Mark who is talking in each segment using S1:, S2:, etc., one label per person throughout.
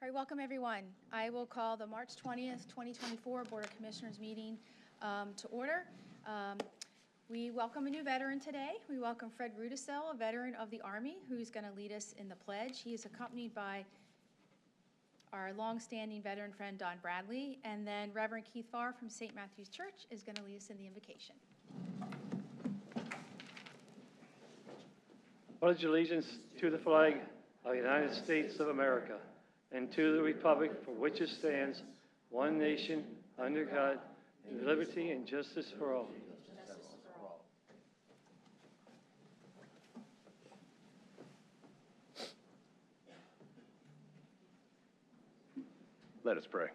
S1: All right, welcome everyone. I will call the March 20th, 2024 Board of Commissioners meeting to order. We welcome a new veteran today. We welcome Fred Rudisell, a veteran of the Army, who's going to lead us in the pledge. He is accompanied by our longstanding veteran friend Don Bradley, and then Reverend Keith Farr from St. Matthew's Church is going to lead us in the invocation.
S2: Pledge allegiance to the flag of the United States of America and to the republic for which it stands, one nation, under God, with liberty and justice for all.
S3: Let us pray.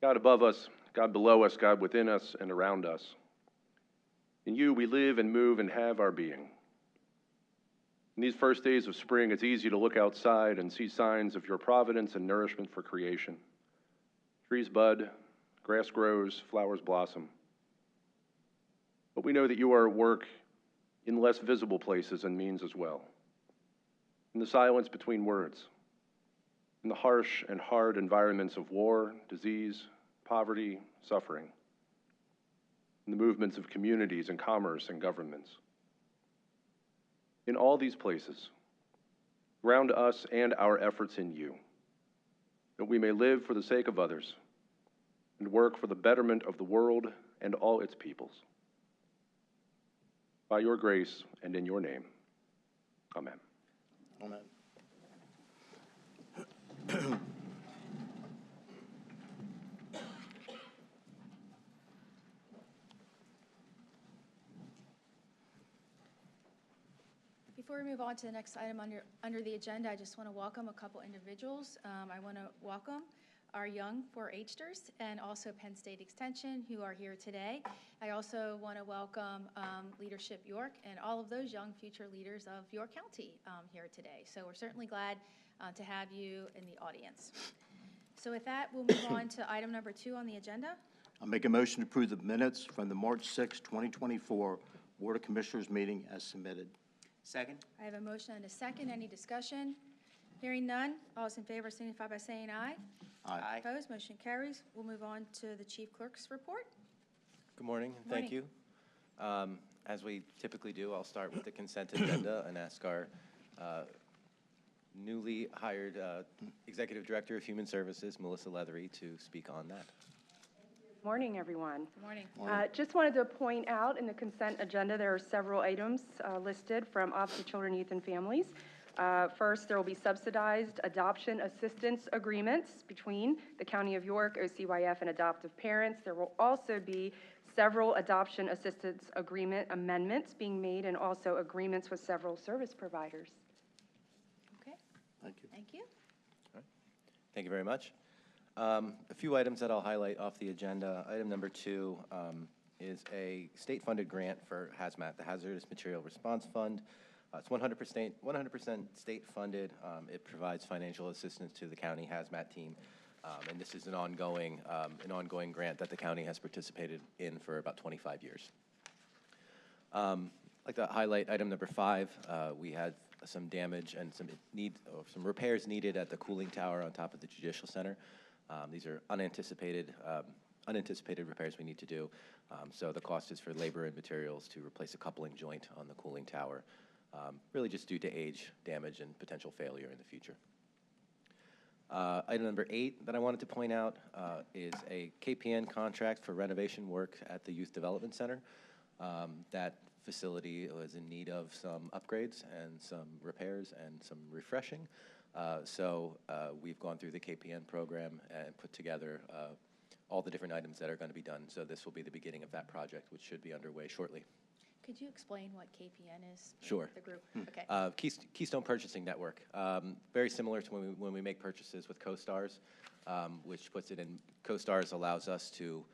S3: God above us, God below us, God within us and around us. In you we live and move and have our being. In these first days of spring, it's easy to look outside and see signs of your providence and nourishment for creation. Trees bud, grass grows, flowers blossom. But we know that you are at work in less visible places and means as well. In the silence between words, in the harsh and hard environments of war, disease, poverty, suffering, in the movements of communities and commerce and governments. In all these places, ground us and our efforts in you, that we may live for the sake of others and work for the betterment of the world and all its peoples. By your grace and in your name, amen.
S4: Amen.
S1: Before we move on to the next item under the agenda, I just want to welcome a couple individuals. I want to welcome our young 4-H'ers and also Penn State Extension who are here today. I also want to welcome Leadership York and all of those young future leaders of York County here today. So we're certainly glad to have you in the audience. So with that, we'll move on to item number 2 on the agenda.
S4: I'll make a motion to approve the minutes from the March 6, 2024 Board of Commissioners meeting as submitted.
S5: Second.
S1: I have a motion and a second. Any discussion? Hearing none. All those in favor signify by saying aye.
S4: Aye.
S1: Opposed? Motion carries. We'll move on to the Chief Clerk's report.
S5: Good morning.
S1: Good morning.
S5: Thank you. As we typically do, I'll start with the consent agenda and ask our newly hired Executive Director of Human Services, Melissa Leathery, to speak on that.
S6: Morning, everyone.
S1: Good morning.
S6: Just wanted to point out in the consent agenda there are several items listed from Office of Children, Youth, and Families. First, there will be subsidized adoption assistance agreements between the County of York, OCYF, and adoptive parents. There will also be several adoption assistance agreement amendments being made and also agreements with several service providers.
S1: Okay.
S4: Thank you.
S1: Thank you.
S5: All right. Thank you very much. A few items that I'll highlight off the agenda. Item number 2 is a state-funded grant for HAZMAT, the Hazardous Material Response Fund. It's 100% state-funded. It provides financial assistance to the county HAZMAT team, and this is an ongoing grant that the county has participated in for about 25 years. I'd like to highlight item number 5. We had some damage and some repairs needed at the cooling tower on top of the Judicial Center. These are unanticipated repairs we need to do. So the cost is for labor and materials to replace a coupling joint on the cooling tower, really just due to age, damage, and potential failure in the future. Item number 8 that I wanted to point out is a KPN contract for renovation work at the Youth Development Center. That facility was in need of some upgrades and some repairs and some refreshing. So we've gone through the KPN program and put together all the different items that are going to be done. So this will be the beginning of that project, which should be underway shortly.
S1: Could you explain what KPN is?
S5: Sure.
S1: The group. Okay.
S5: Keystone Purchasing Network. Very similar to when we make purchases with CoStars, which puts it in. CoStars allows us to,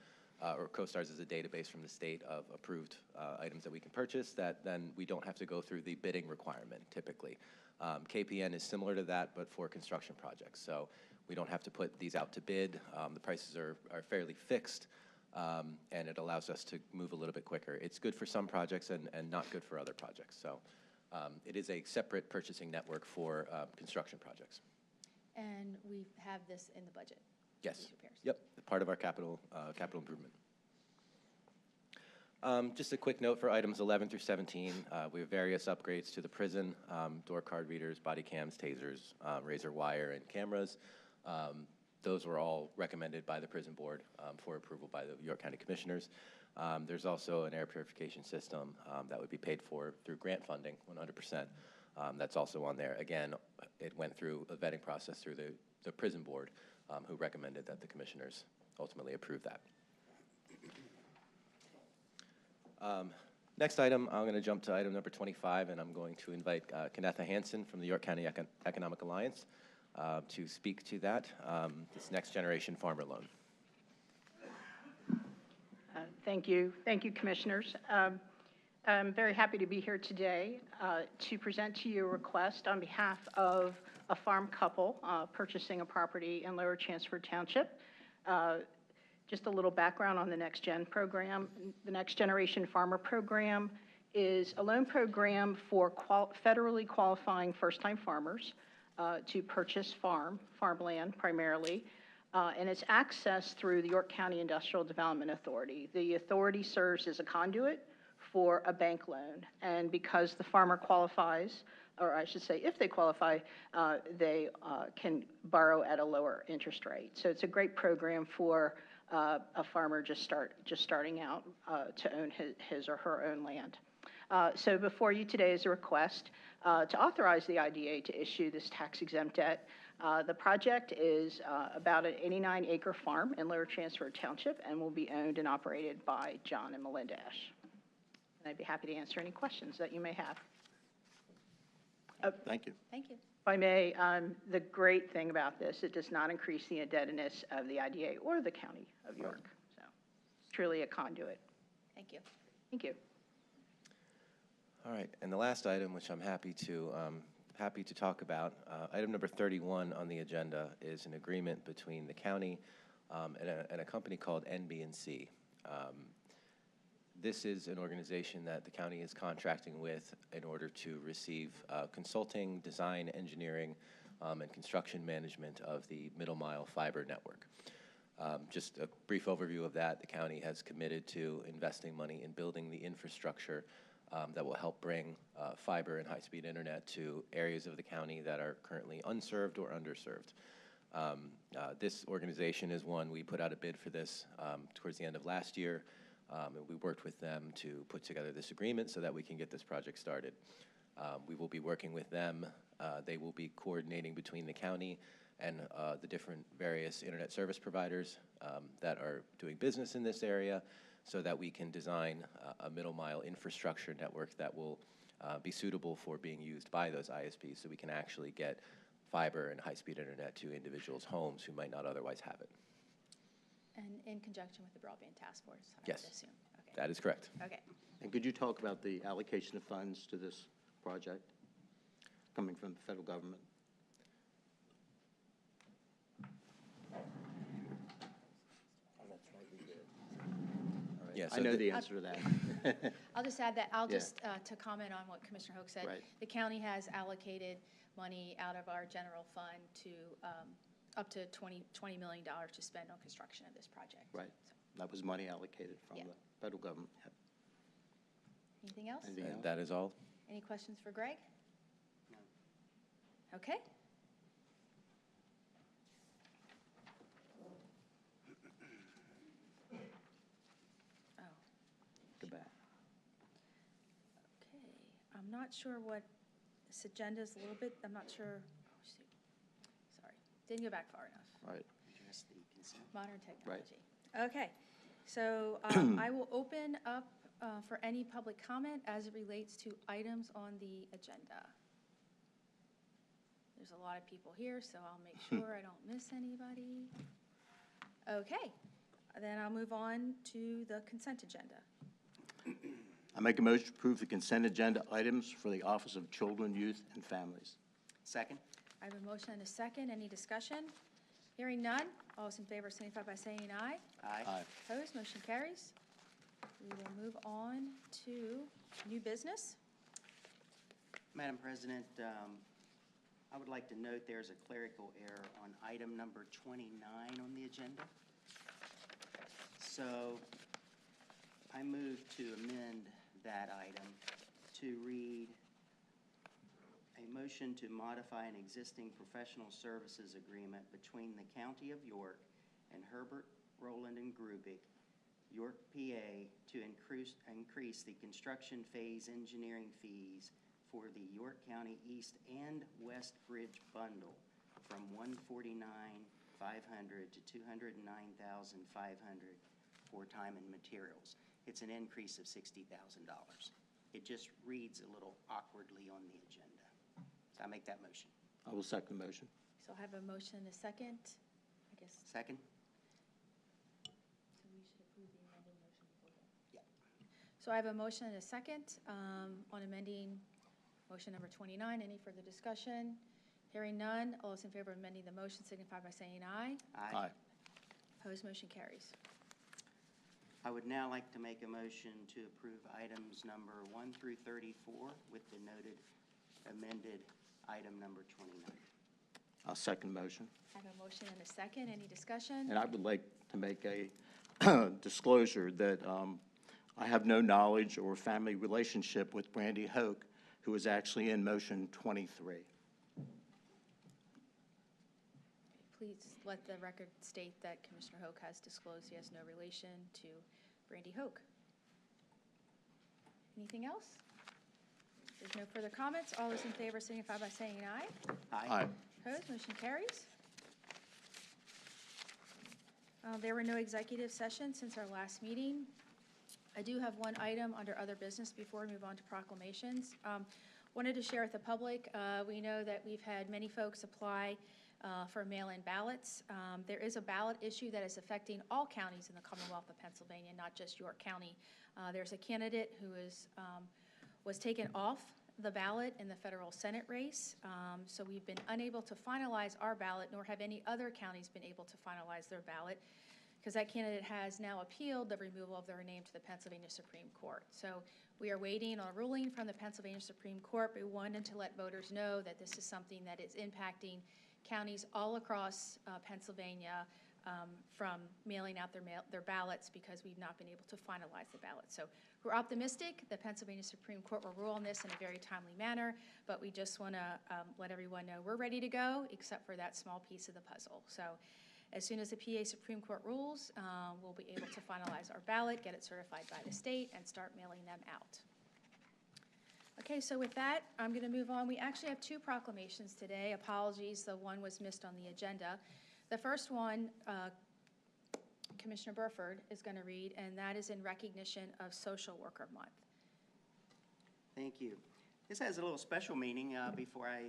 S5: or CoStars is a database from the state of approved items that we can purchase that then we don't have to go through the bidding requirement typically. KPN is similar to that, but for construction projects. So we don't have to put these out to bid. The prices are fairly fixed, and it allows us to move a little bit quicker. It's good for some projects and not good for other projects. So It is a separate purchasing network for construction projects.
S1: And we have this in the budget?
S5: Yes.
S1: These repairs?
S5: Yep, part of our capital improvement. Just a quick note for items 11 through 17. We have various upgrades to the prison, door card readers, body cams, tasers, razor wire, and cameras. Those were all recommended by the prison board for approval by the York County Commissioners. There's also an air purification system that would be paid for through grant funding, 100%. That's also on there. Again, it went through a vetting process through the prison board, who recommended that the commissioners ultimately approve that. Next item, I'm going to jump to item number 25, and I'm going to invite Kennetha Hansen from the York County Economic Alliance to speak to that, this next generation farmer loan.
S7: Thank you. Thank you, Commissioners. I'm very happy to be here today to present to you a request on behalf of a farm couple purchasing a property in Lower Chanceford Township. Just a little background on the Next Gen program. The Next Generation Farmer Program is a loan program for federally qualifying first-time farmers to purchase farmland primarily, and it's accessed through the York County Industrial Development Authority. The authority serves as a conduit for a bank loan, and because the farmer qualifies, or I should say if they qualify, they can borrow at a lower interest rate. So it's a great program for a farmer just starting out to own his or her own land. So before you today is a request to authorize the IDA to issue this tax-exempt debt. The project is about an 89-acre farm in Lower Chanceford Township and will be owned and operated by John and Melinda Esch. And I'd be happy to answer any questions that you may have.
S4: Thank you.
S1: Thank you.
S7: If I may, the great thing about this, it does not increase the indebtedness of the IDA or the County of York. So it's truly a conduit.
S1: Thank you.
S7: Thank you.
S5: All right, and the last item, which I'm happy to talk about, item number 31 on the agenda is an agreement between the county and a company called NB&C. This is an organization that the county is contracting with in order to receive consulting, design, engineering, and construction management of the Middle Mile Fiber Network. Just a brief overview of that, the county has committed to investing money in building the infrastructure that will help bring fiber and high-speed internet to areas of the county that are currently unserved or underserved. This organization is one, we put out a bid for this towards the end of last year. And we worked with them to put together this agreement so that we can get this project started. We will be working with them. They will be coordinating between the county and the different various internet service providers that are doing business in this area so that we can design a middle mile infrastructure network that will be suitable for being used by those ISPs so we can actually get fiber and high-speed internet to individuals' homes who might not otherwise have it.
S1: And in conjunction with the Broadband Task Force, I
S5: Yes.
S1: would assume. Okay.
S5: That is correct.
S1: Okay.
S4: And could you talk about the allocation of funds to this project coming from the federal government?
S5: Yeah,
S4: I
S5: so
S4: know
S5: the-
S4: the answer to that.
S1: I'll just add that,
S4: Yeah.
S1: just to comment on what Commissioner Hoke said.
S4: Right.
S1: The county has allocated money out of our general fund to up to $20 million to spend on construction of this project.
S4: Right.
S1: So,
S4: That was money allocated from
S1: Yeah.
S4: the federal government. Yep.
S1: anything else?
S4: Anything else?
S5: That is all.
S1: Any questions for Greg? Okay. Oh,
S4: Go back.
S1: okay. I'm not sure what, this agenda is a little bit, I'm not sure, oh, shoot. Sorry, didn't go back far enough.
S4: Right.
S1: Modern technology. Okay, so I will open up for any public comment as it relates to items on the agenda. There's a lot of people here, so I'll make sure I don't miss anybody. Okay, then I'll move on to the consent agenda.
S4: I make a motion to approve the consent agenda items for the Office of Children, Youth, and Families.
S8: Second?
S1: I have a motion and a second. Any discussion? Hearing none. All those in favor signify by saying aye.
S8: Aye.
S1: Opposed, motion carries. We will move on to new business.
S8: Madam President, I would like to note there's a clerical error on item number 29 on the agenda. So I move to amend that item to read a motion to modify an existing professional services agreement between the County of York and Herbert, Rowland, and Grubig, York, PA, to increase the construction phase engineering fees for the York County East and West Bridge bundle from $149,500 to $209,500 for time and materials. It's an increase of $60,000. It just reads a little awkwardly on the agenda. So I make that motion.
S4: I will second the motion.
S1: So I have a motion and a second, I guess.
S8: Second?
S1: So we should approve the amended motion before that.
S8: Yeah.
S1: So I have a motion and a second on amending motion number 29. Any further discussion? Hearing none, all those in favor of amending the motion signify by saying aye.
S8: Aye.
S1: Opposed, motion carries.
S8: I would now like to make a motion to approve items number 1 through 34 with the noted amended item number 29.
S4: I'll second the motion.
S1: I have a motion and a second. Any discussion?
S4: And I would like to make a disclosure that I have no knowledge or family relationship with Brandy Hoke, who is actually in motion 23.
S1: Please let the record state that Commissioner Hoke has disclosed he has no relation to Brandy Hoke. Anything else? If there's no further comments, all those in favor signify by saying aye.
S4: Aye.
S1: Opposed, motion carries. There were no executive sessions since our last meeting. I do have one item under other business before we move on to proclamations. Wanted to share with the public, we know that we've had many folks apply for mail-in ballots. There is a ballot issue that is affecting all counties in the Commonwealth of Pennsylvania, not just York County. There's a candidate who was taken off the ballot in the federal Senate race, so we've been unable to finalize our ballot, nor have any other counties been able to finalize their ballot, because that candidate has now appealed the removal of their name to the Pennsylvania Supreme Court. So we are waiting on a ruling from the Pennsylvania Supreme Court. We wanted to let voters know that this is something that is impacting counties all across Pennsylvania from mailing out their ballots, because we've not been able to finalize the ballot. So we're optimistic the Pennsylvania Supreme Court will rule on this in a very timely manner, but we just want to let everyone know we're ready to go, except for that small piece of the puzzle. So as soon as the PA Supreme Court rules, we'll be able to finalize our ballot, get it certified by the state, and start mailing them out. Okay, so with that, I'm going to move on. We actually have two proclamations today. Apologies, the one was missed on the agenda. The first one, Commissioner Burford is going to read, and that is in recognition of Social Worker Month.
S8: Thank you. This has a little special meaning. Before I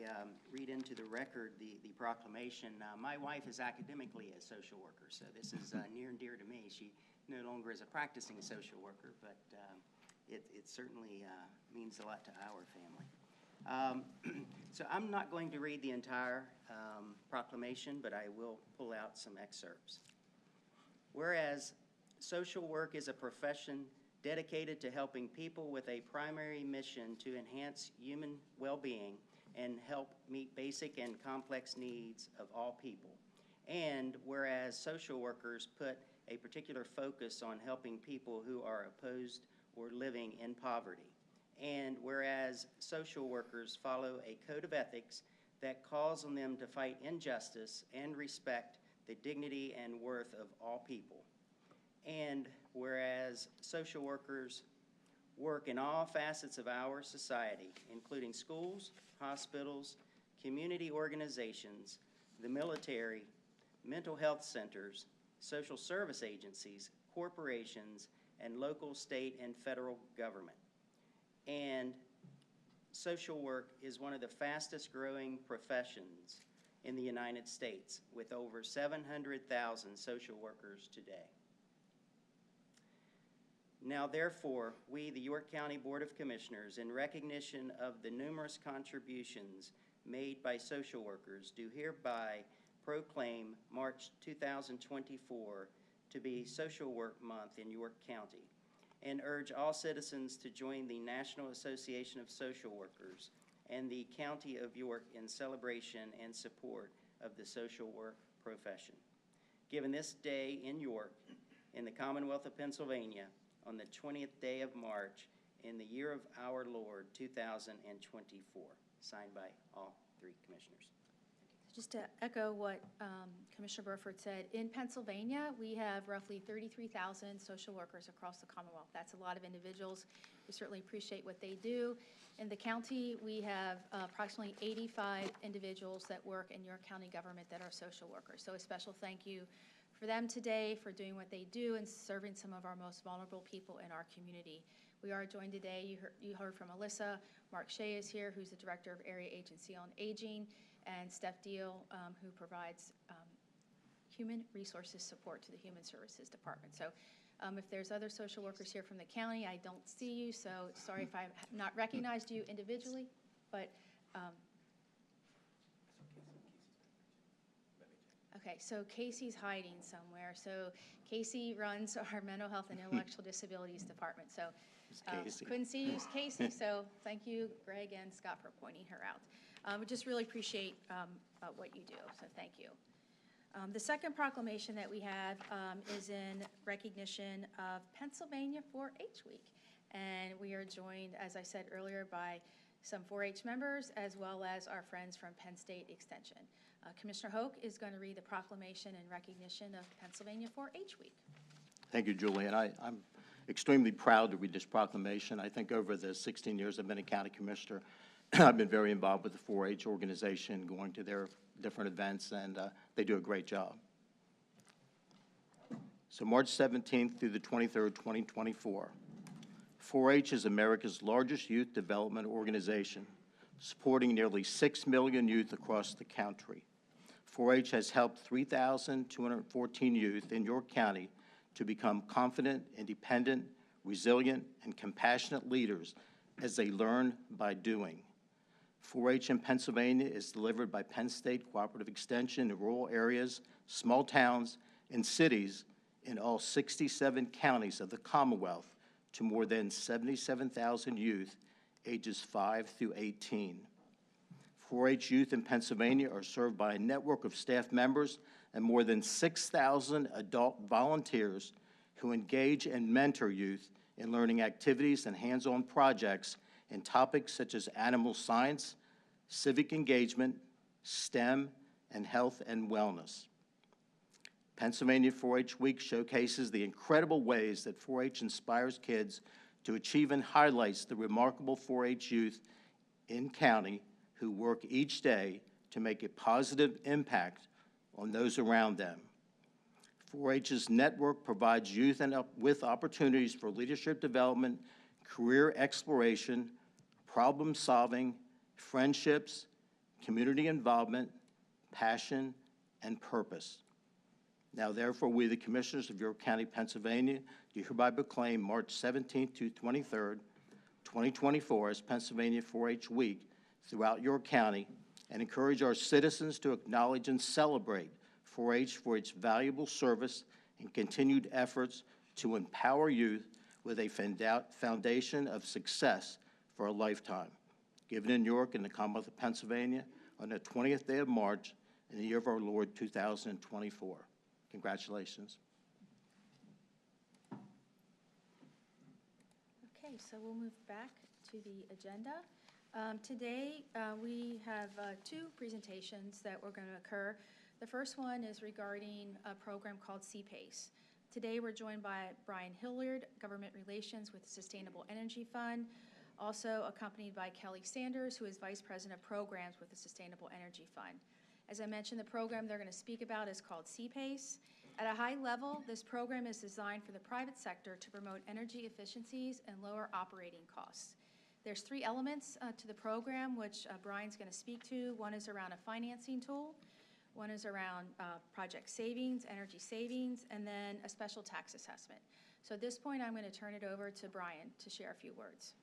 S8: read into the record the proclamation, my wife is academically a social worker, so this is near and dear to me. She no longer is a practicing social worker, but it certainly means a lot to our family. So I'm not going to read the entire proclamation, but I will pull out some excerpts. Whereas social work is a profession dedicated to helping people with a primary mission to enhance human well-being and help meet basic and complex needs of all people. And whereas social workers put a particular focus on helping people who are opposed or living in poverty. And whereas social workers follow a code of ethics that calls on them to fight injustice and respect the dignity and worth of all people. And whereas social workers work in all facets of our society, including schools, hospitals, community organizations, the military, mental health centers, social service agencies, corporations, and local, state, and federal government. And social work is one of the fastest growing professions in the United States, with over 700,000 social workers today. Now, therefore, we, the York County Board of Commissioners, in recognition of the numerous contributions made by social workers, do hereby proclaim March 2024 to be Social Work Month in York County, and urge all citizens to join the National Association of Social Workers and the County of York in celebration and support of the social work profession. Given this day in York, in the Commonwealth of Pennsylvania, on the 20th day of March, in the year of our Lord, 2024. Signed by all three commissioners.
S1: Just to echo what Commissioner Burford said, in Pennsylvania, we have roughly 33,000 social workers across the Commonwealth. That's a lot of individuals. We certainly appreciate what they do. In the county, we have approximately 85 individuals that work in York County government that are social workers. So a special thank you for them today for doing what they do and serving some of our most vulnerable people in our community. We are joined today, you heard from Alyssa. Mark Shea is here, who's the Director of Area Agency on Aging, and Steph Deal, who provides human resources support to the Human Services Department. So if there's other social workers here from the county, I don't see you, so sorry if I have not recognized you individually, but okay, so Casey's hiding somewhere. So Casey runs our Mental Health and Intellectual Disabilities Department. So couldn't see you, Casey, so thank you, Greg and Scott, for pointing her out. We just really appreciate what you do, so thank you. The second proclamation that we have is in recognition of Pennsylvania 4-H Week. And we are joined, as I said earlier, by some 4-H members as well as our friends from Penn State Extension. Commissioner Hoke is going to read the proclamation in recognition of Pennsylvania 4-H Week.
S4: Thank you, Julie. And I'm extremely proud to read this proclamation. I think over the 16 years I've been a county commissioner, I've been very involved with the 4-H organization, going to their different events, and they do a great job. So March 17th through the 23rd, 2024, 4-H is America's largest youth development organization, supporting nearly 6 million youth across the country. 4-H has helped 3,214 youth in York County to become confident, independent, resilient, and compassionate leaders as they learn by doing. 4-H in Pennsylvania is delivered by Penn State Cooperative Extension in rural areas, small towns, and cities in all 67 counties of the Commonwealth to more than 77,000 youth ages 5 through 18. 4-H youth in Pennsylvania are served by a network of staff members and more than 6,000 adult volunteers who engage and mentor youth in learning activities and hands-on projects in topics such as animal science, civic engagement, STEM, and health and wellness. Pennsylvania 4-H Week showcases the incredible ways that 4-H inspires kids to achieve and highlights the remarkable 4-H youth in county who work each day to make a positive impact on those around them. 4-H's network provides youth with opportunities for leadership development, career exploration, problem solving, friendships, community involvement, passion, and purpose. Now, therefore, we, the Commissioners of York County, Pennsylvania, do hereby proclaim March 17th to 23rd, 2024 as Pennsylvania 4-H Week throughout York County and encourage our citizens to acknowledge and celebrate 4-H for its valuable service and continued efforts to empower youth with a foundation of success for a lifetime. Given in York and the Commonwealth of Pennsylvania on the 20th day of March in the year of our Lord 2024. Congratulations.
S1: Okay, so we'll move back to the agenda. Today, we have two presentations that were going to occur. The first one is regarding a program called CPACE. Today, we're joined by Brian Hilliard, Government Relations with the Sustainable Energy Fund, also accompanied by Kelly Sanders, who is Vice President of Programs with the Sustainable Energy Fund. As I mentioned, the program they're going to speak about is called CPACE. At a high level, this program is designed for the private sector to promote energy efficiencies and lower operating costs. There's three elements to the program, which Brian's going to speak to. One is around a financing tool. One is around project savings, energy savings, and then a special tax assessment. So at this point, I'm going to turn it over to Brian to share a few words.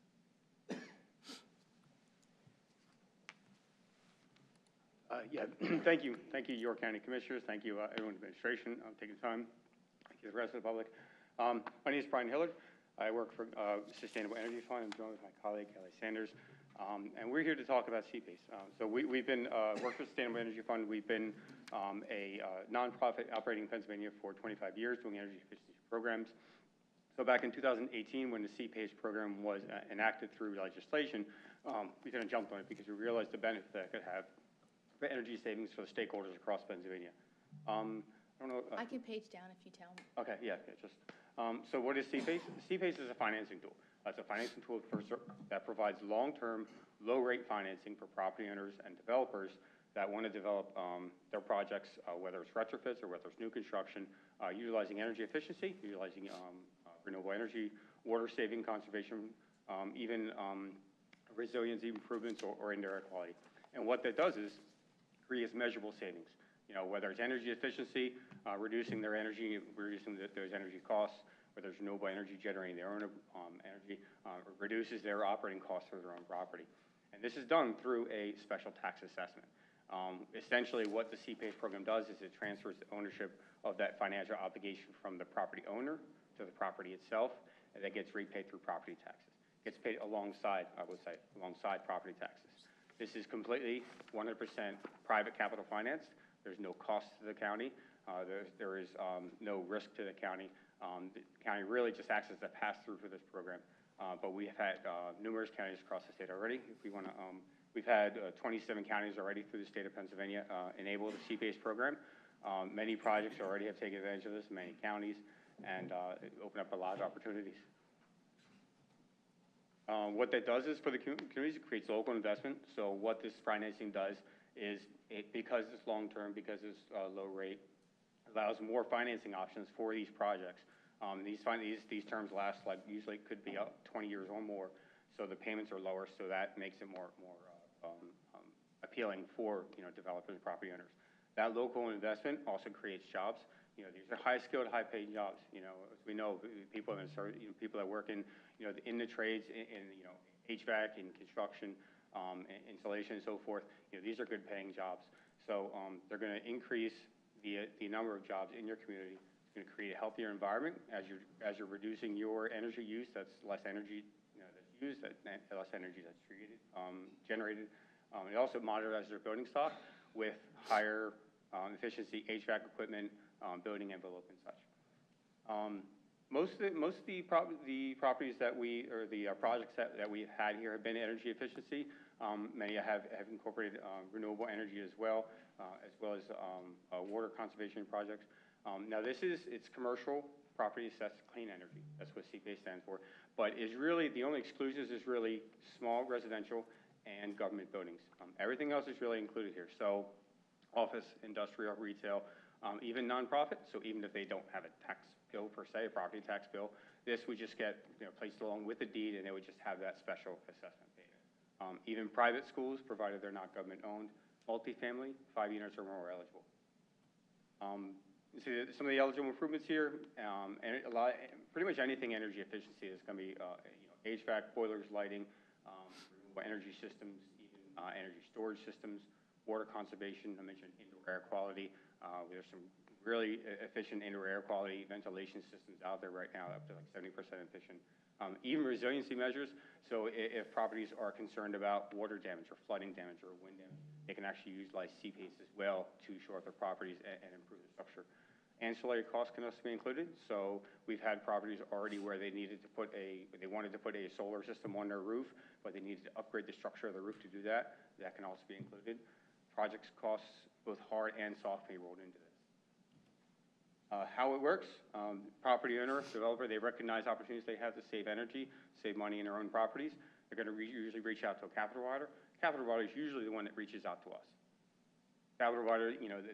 S9: Thank you. Thank you, York County Commissioners. Thank you, everyone in the administration, taking the time. Thank you to the rest of the public. My name is Brian Hillard. I work for Sustainable Energy Fund. I'm joined with my colleague, Kelly Sanders. And we're here to talk about CPACE. So we've been, Workforce Sustainable Energy Fund, we've been a nonprofit operating in Pennsylvania for 25 years doing energy efficiency programs. So back in 2018, when the CPACE program was enacted through legislation, we kind of jumped on it because we realized the benefit that it could have for energy savings for the stakeholders across Pennsylvania. I don't know.
S1: I can page down if you tell me.
S9: Okay, yeah, just, so what is CPACE? CPACE is a financing tool. It's a financing tool that provides long-term, low-rate financing for property owners and developers that want to develop their projects, whether it's retrofits or whether it's new construction, utilizing energy efficiency, utilizing renewable energy, water saving, conservation, even resiliency improvements or indoor air quality. And what that does is creates measurable savings. You know, whether it's energy efficiency, reducing their energy, reducing those energy costs, whether it's renewable energy generating their own energy, reduces their operating costs for their own property. And this is done through a special tax assessment. Essentially, what the CPACE program does is it transfers the ownership of that financial obligation from the property owner to the property itself, and that gets repaid through property taxes. Gets paid alongside, I would say, alongside property taxes. This is completely 100% private capital financed. There's no cost to the county. There is no risk to the county. The county really just acts as a pass-through for this program. But we have had numerous counties across the state already. If we want to, we've had 27 counties already through the state of Pennsylvania enable the CPACE program. Many projects already have taken advantage of this, many counties, and it opened up a lot of opportunities. What that does is for the communities, it creates local investment. So what this financing does is, because it's long-term, because it's low rate, allows more financing options for these projects. These terms last, like, usually could be up 20 years or more, so the payments are lower, so that makes it more appealing for, you know, developers and property owners. That local investment also creates jobs. You know, these are high-skilled, high-paid jobs. You know, as we know, people that work in, you know, in the trades, in you know, HVAC, in construction, installation, and so forth. You know, these are good-paying jobs. So they're going to increase the number of jobs in your community. It's going to create a healthier environment as you're reducing your energy use. That's less energy, you know, that's used, less energy that's generated. It also modernizes their building stock with higher efficiency HVAC equipment, building envelope, and such. Most of the properties that projects that we've had here have been energy efficiency. Many have incorporated renewable energy as well as water conservation projects. Now it's commercial properties, that's clean energy. That's what CPACE stands for. But is really, the only exclusions is really small residential and government buildings. Everything else is really included here. So office, industrial, retail, even nonprofit. So even if they don't have a tax bill per se, a property tax bill, this would just get, you know, placed along with the deed, and they would just have that special assessment payment. Even private schools, provided they're not government owned, multifamily, 5 units or more are eligible. You see some of the eligible improvements here, and pretty much anything energy efficiency is going to be, you know, HVAC, boilers, lighting, renewable energy systems, even energy storage systems, water conservation. I mentioned indoor air quality. There's some really efficient indoor air quality ventilation systems out there right now, up to like 70% efficient. Even resiliency measures. So if properties are concerned about water damage or flooding damage or wind damage, they can actually utilize CPACE as well to shore up their properties and improve the structure. Ancillary costs can also be included. So we've had properties already where they wanted to put a solar system on their roof, but they needed to upgrade the structure of the roof to do that. That can also be included. Projects costs, both hard and soft, can be rolled into this. How it works, property owner, developer, they recognize opportunities they have to save energy, save money in their own properties. They're going to usually reach out to a capital provider. Capital provider is usually the one that reaches out to us. Capital provider, you know, they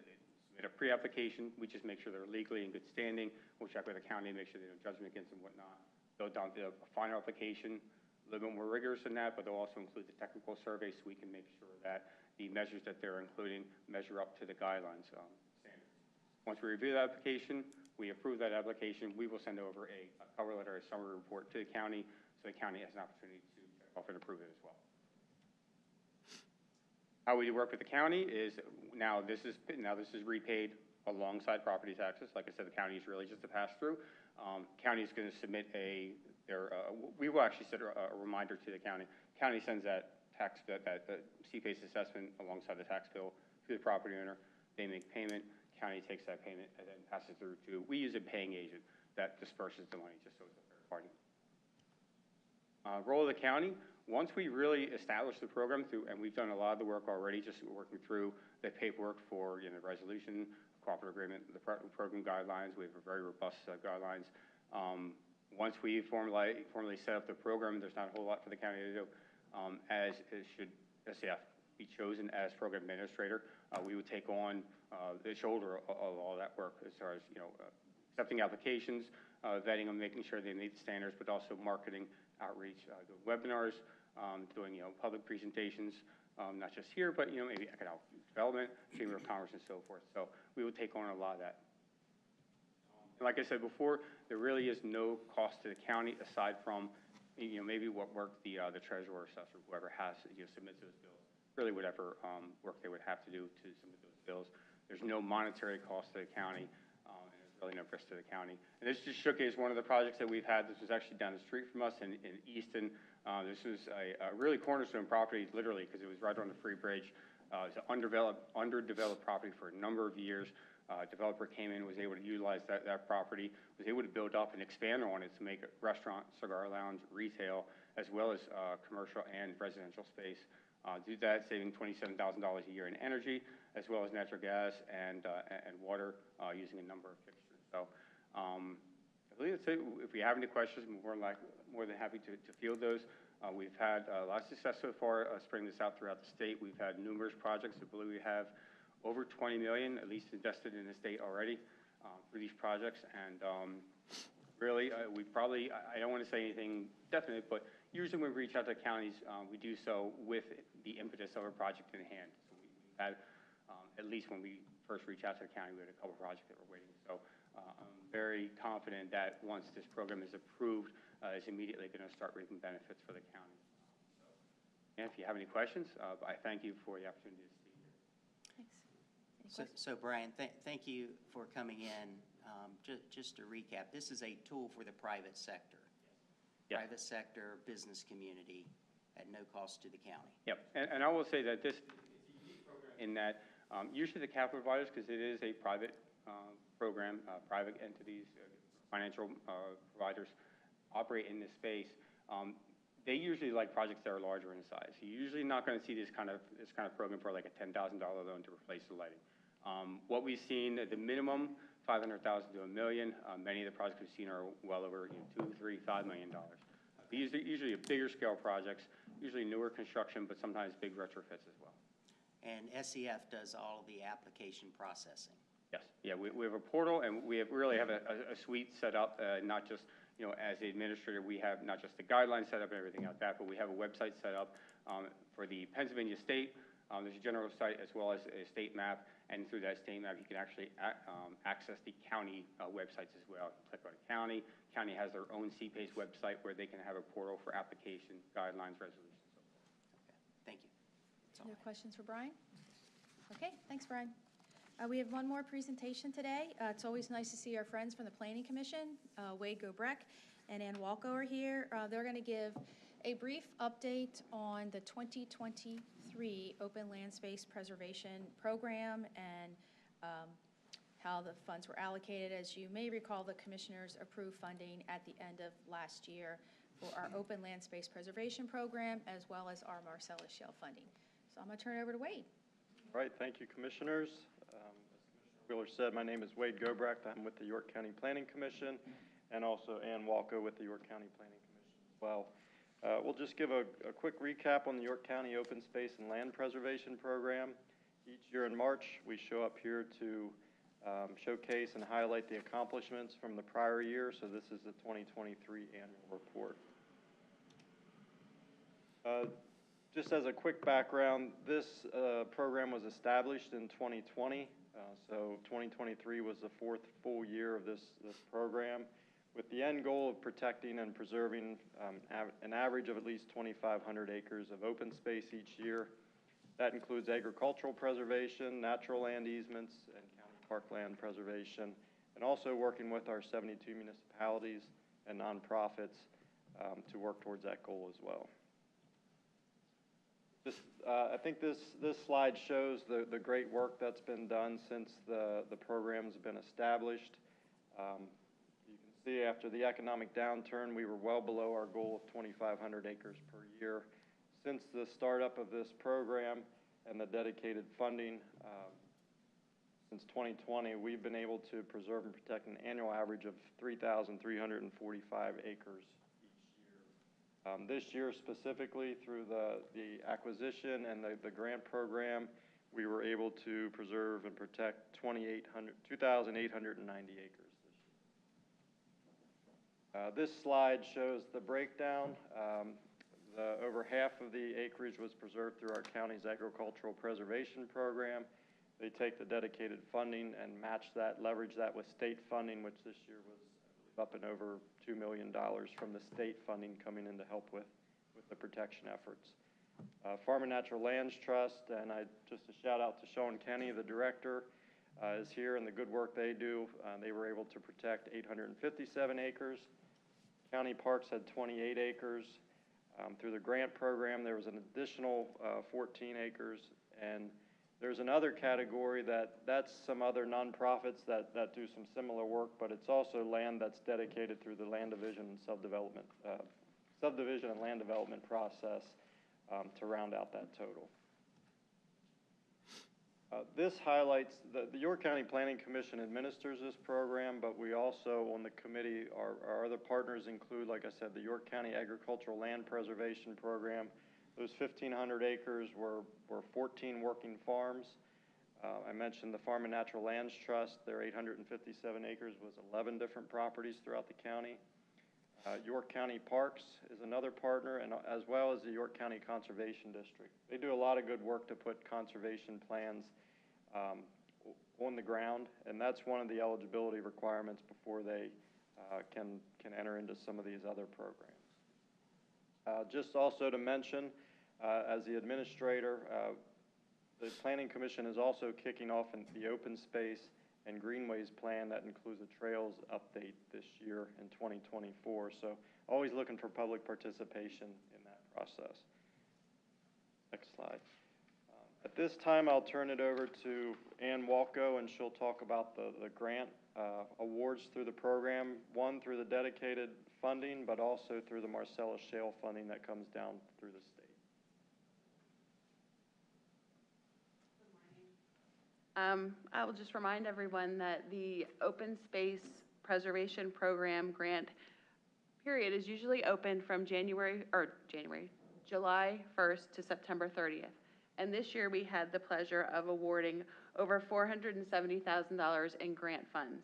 S9: submit a pre-application. We just make sure they're legally in good standing. We'll check with the county, make sure there's no judgment against them and whatnot. They'll dump a final application, a little bit more rigorous than that, but they'll also include the technical survey so we can make sure that the measures that they're including measure up to the guidelines standards. Once we review the application, we approve that application, we will send over a cover letter, a summary report to the county, so the county has an opportunity to check off and approve it as well. How we work with the county is now this is repaid alongside property taxes. Like I said, the county is really just a pass-through. County is going to submit we will actually send a reminder to the county. County sends that that CPACE assessment alongside the tax bill to the property owner. They make payment, county takes that payment and then passes through to, we use a paying agent that disperses the money, just so it's a fair party. Role of the county, once we really establish the program through, and we've done a lot of the work already, just working through the paperwork for, the resolution, cooperative agreement, the program guidelines, we have a very robust guidelines. Once we formally set up the program, there's not a whole lot for the county to do. As should SAF be chosen as program administrator, we would take on the shoulder of all that work as far as, accepting applications, vetting them, making sure they meet the standards, but also marketing, outreach, doing webinars, doing, public presentations, not just here, but, maybe economic development, chamber of commerce and so forth. So we would take on a lot of that. Like I said before, there really is no cost to the county aside from, maybe what work the treasurer or assessor, whoever has, submits those bills, really whatever work they would have to do to submit those bills. There's no monetary cost to the county, and there's really no risk to the county. And this just showcased one of the projects that we've had. This was actually down the street from us in Easton. This was a really cornerstone property, literally, because it was right on the Free Bridge. It's an underdeveloped property for a number of years. Developer came in, was able to utilize that property, was able to build up and expand on it to make a restaurant, cigar lounge, retail, as well as commercial and residential space. Do that, saving $27,000 a year in energy, as well as natural gas and water, using a number of fixtures. So I believe that's it. If we have any questions, we're more than happy to field those. We've had a lot of success so far spreading this out throughout the state. We've had numerous projects. I believe we have over 20 million, at least invested in the state already for these projects. And really, we probably, I don't want to say anything definite, but usually when we reach out to counties, we do so with the impetus of a project in hand. So we had, at least when we first reached out to the county, we had a couple projects that were waiting. So I'm very confident that once this program is approved, it's immediately going to start reaping benefits for the county. And if you have any questions, I thank you for the opportunity to speak here.
S1: Thanks.
S8: So Brian, thank you for coming in. Just to recap, this is a tool for the private sector.
S9: Yes.
S8: Private sector, business community, at no cost to the county.
S9: Yep, and I will say that this is a unique program in that usually the capital providers, because it is a private program, private entities, financial providers operate in this space. They usually like projects that are larger in size. You're usually not going to see this kind of program for like a $10,000 loan to replace the lighting. What we've seen at the minimum, $500,000 to $1 million. Many of the projects we've seen are well over $2, $3, $5 million. These are usually bigger scale projects, usually newer construction, but sometimes big retrofits as well.
S8: And SEF does all of the application processing.
S9: Yes, yeah, we have a portal, and we really have a suite set up, not just, as the administrator, we have not just the guidelines set up and everything like that, but we have a website set up for the Pennsylvania state. There's a general site as well as a state map, and through that state map, you can actually access the county websites as well. Click on a county. County has their own CPACE website where they can have a portal for application, guidelines, resolutions, so forth.
S8: Okay, thank you. That's all
S1: No
S8: I have.
S1: questions for Brian? Okay, thanks, Brian. We have one more presentation today. It's always nice to see our friends from the Planning Commission. Wade Gobrecht and Ann Walko are here. They're going to give a brief update on the 2023 Open Land Space Preservation Program and how the funds were allocated. As you may recall, the commissioners approved funding at the end of last year for our Open Land Space Preservation Program, as well as our Marcellus Shale funding. So I'm going to turn it over to Wade.
S10: All right, thank you, commissioners. As Commissioner Wheeler said, my name is Wade Gobrecht. I'm with the York County Planning Commission, and also Ann Walko with the York County Planning Commission as well. We'll just give a quick recap on the York County Open Space and Land Preservation Program. Each year in March, we show up here to showcase and highlight the accomplishments from the prior year. So this is the 2023 annual report. Just as a quick background, this program was established in 2020. So 2023 was the fourth full year of this program, with the end goal of protecting and preserving an average of at least 2,500 acres of open space each year. That includes agricultural preservation, natural land easements, and county parkland preservation, and also working with our 72 municipalities and nonprofits to work towards that goal as well. I think this slide shows the great work that's been done since the program's been established. You can see after the economic downturn, we were well below our goal of 2,500 acres per year. Since the startup of this program and the dedicated funding, since 2020, we've been able to preserve and protect an annual average of 3,345 acres. This year specifically, through the acquisition and the grant program, we were able to preserve and protect 2,890 acres this year. This slide shows the breakdown. Over half of the acreage was preserved through our county's agricultural preservation program. They take the dedicated funding and match that, leverage that with state funding, which this year was up and over $2 million from the state funding coming in to help with the protection efforts. Farm and Natural Lands Trust, and just a shout out to Sean Kenny, the director, is here, and the good work they do. They were able to protect 857 acres. County Parks had 28 acres. Through the grant program, there was an additional 14 acres, and there's another category that's some other nonprofits that do some similar work, but it's also land that's dedicated through the land division and subdivision and land development process to round out that total. This highlights the York County Planning Commission administers this program, but we also on the committee, our other partners include, like I said, the York County Agricultural Land Preservation Program. Those 1,500 acres were 14 working farms. I mentioned the Farm and Natural Lands Trust. Their 857 acres was 11 different properties throughout the county. York County Parks is another partner, and as well as the York County Conservation District. They do a lot of good work to put conservation plans on the ground, and that's one of the eligibility requirements before they can enter into some of these other programs. Just also to mention, as the administrator, the Planning Commission is also kicking off the open space and greenways plan that includes a trails update this year in 2024. So always looking for public participation in that process. Next slide. At this time, I'll turn it over to Ann Walko, and she'll talk about the grant awards through the program, one through the dedicated funding, but also through the Marcellus Shale funding that comes down through the state.
S11: I will just remind everyone that the Open Space Preservation Program grant period is usually open from July 1st to September 30th. And this year we had the pleasure of awarding over $470,000 in grant funds.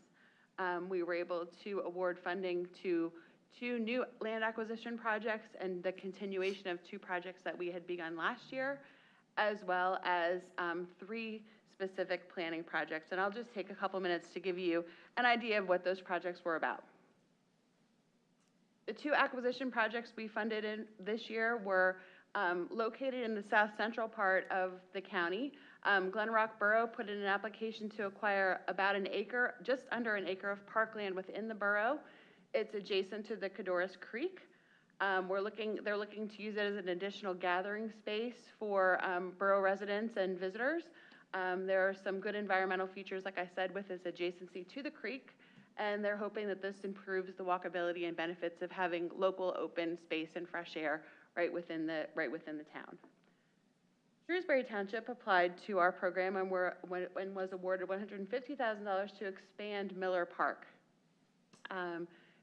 S11: We were able to award funding to 2 new land acquisition projects and the continuation of 2 projects that we had begun last year, as well as 3 specific planning projects. And I'll just take a couple minutes to give you an idea of what those projects were about. The 2 acquisition projects we funded in this year were located in the south central part of the county. Glen Rock Borough put in an application to acquire about an acre, just under an acre of parkland within the borough. It's adjacent to the Codorus Creek. They're looking to use it as an additional gathering space for borough residents and visitors. There are some good environmental features, like I said, with its adjacency to the creek, and they're hoping that this improves the walkability and benefits of having local open space and fresh air right within the town. Shrewsbury Township applied to our program and was awarded $150,000 to expand Miller Park.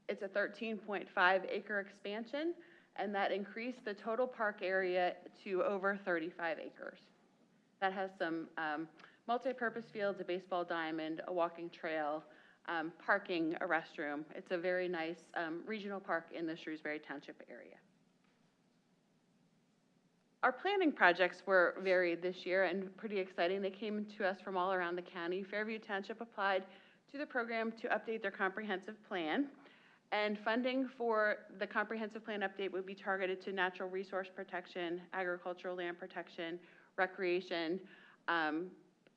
S11: It's a 13.5 acre expansion, and that increased the total park area to over 35 acres. That has some multi-purpose fields, a baseball diamond, a walking trail, parking, a restroom. It's a very nice regional park in the Shrewsbury Township area. Our planning projects were varied this year and pretty exciting. They came to us from all around the county. Fairview Township applied to the program to update their comprehensive plan, and funding for the comprehensive plan update would be targeted to natural resource protection, agricultural land protection, recreation,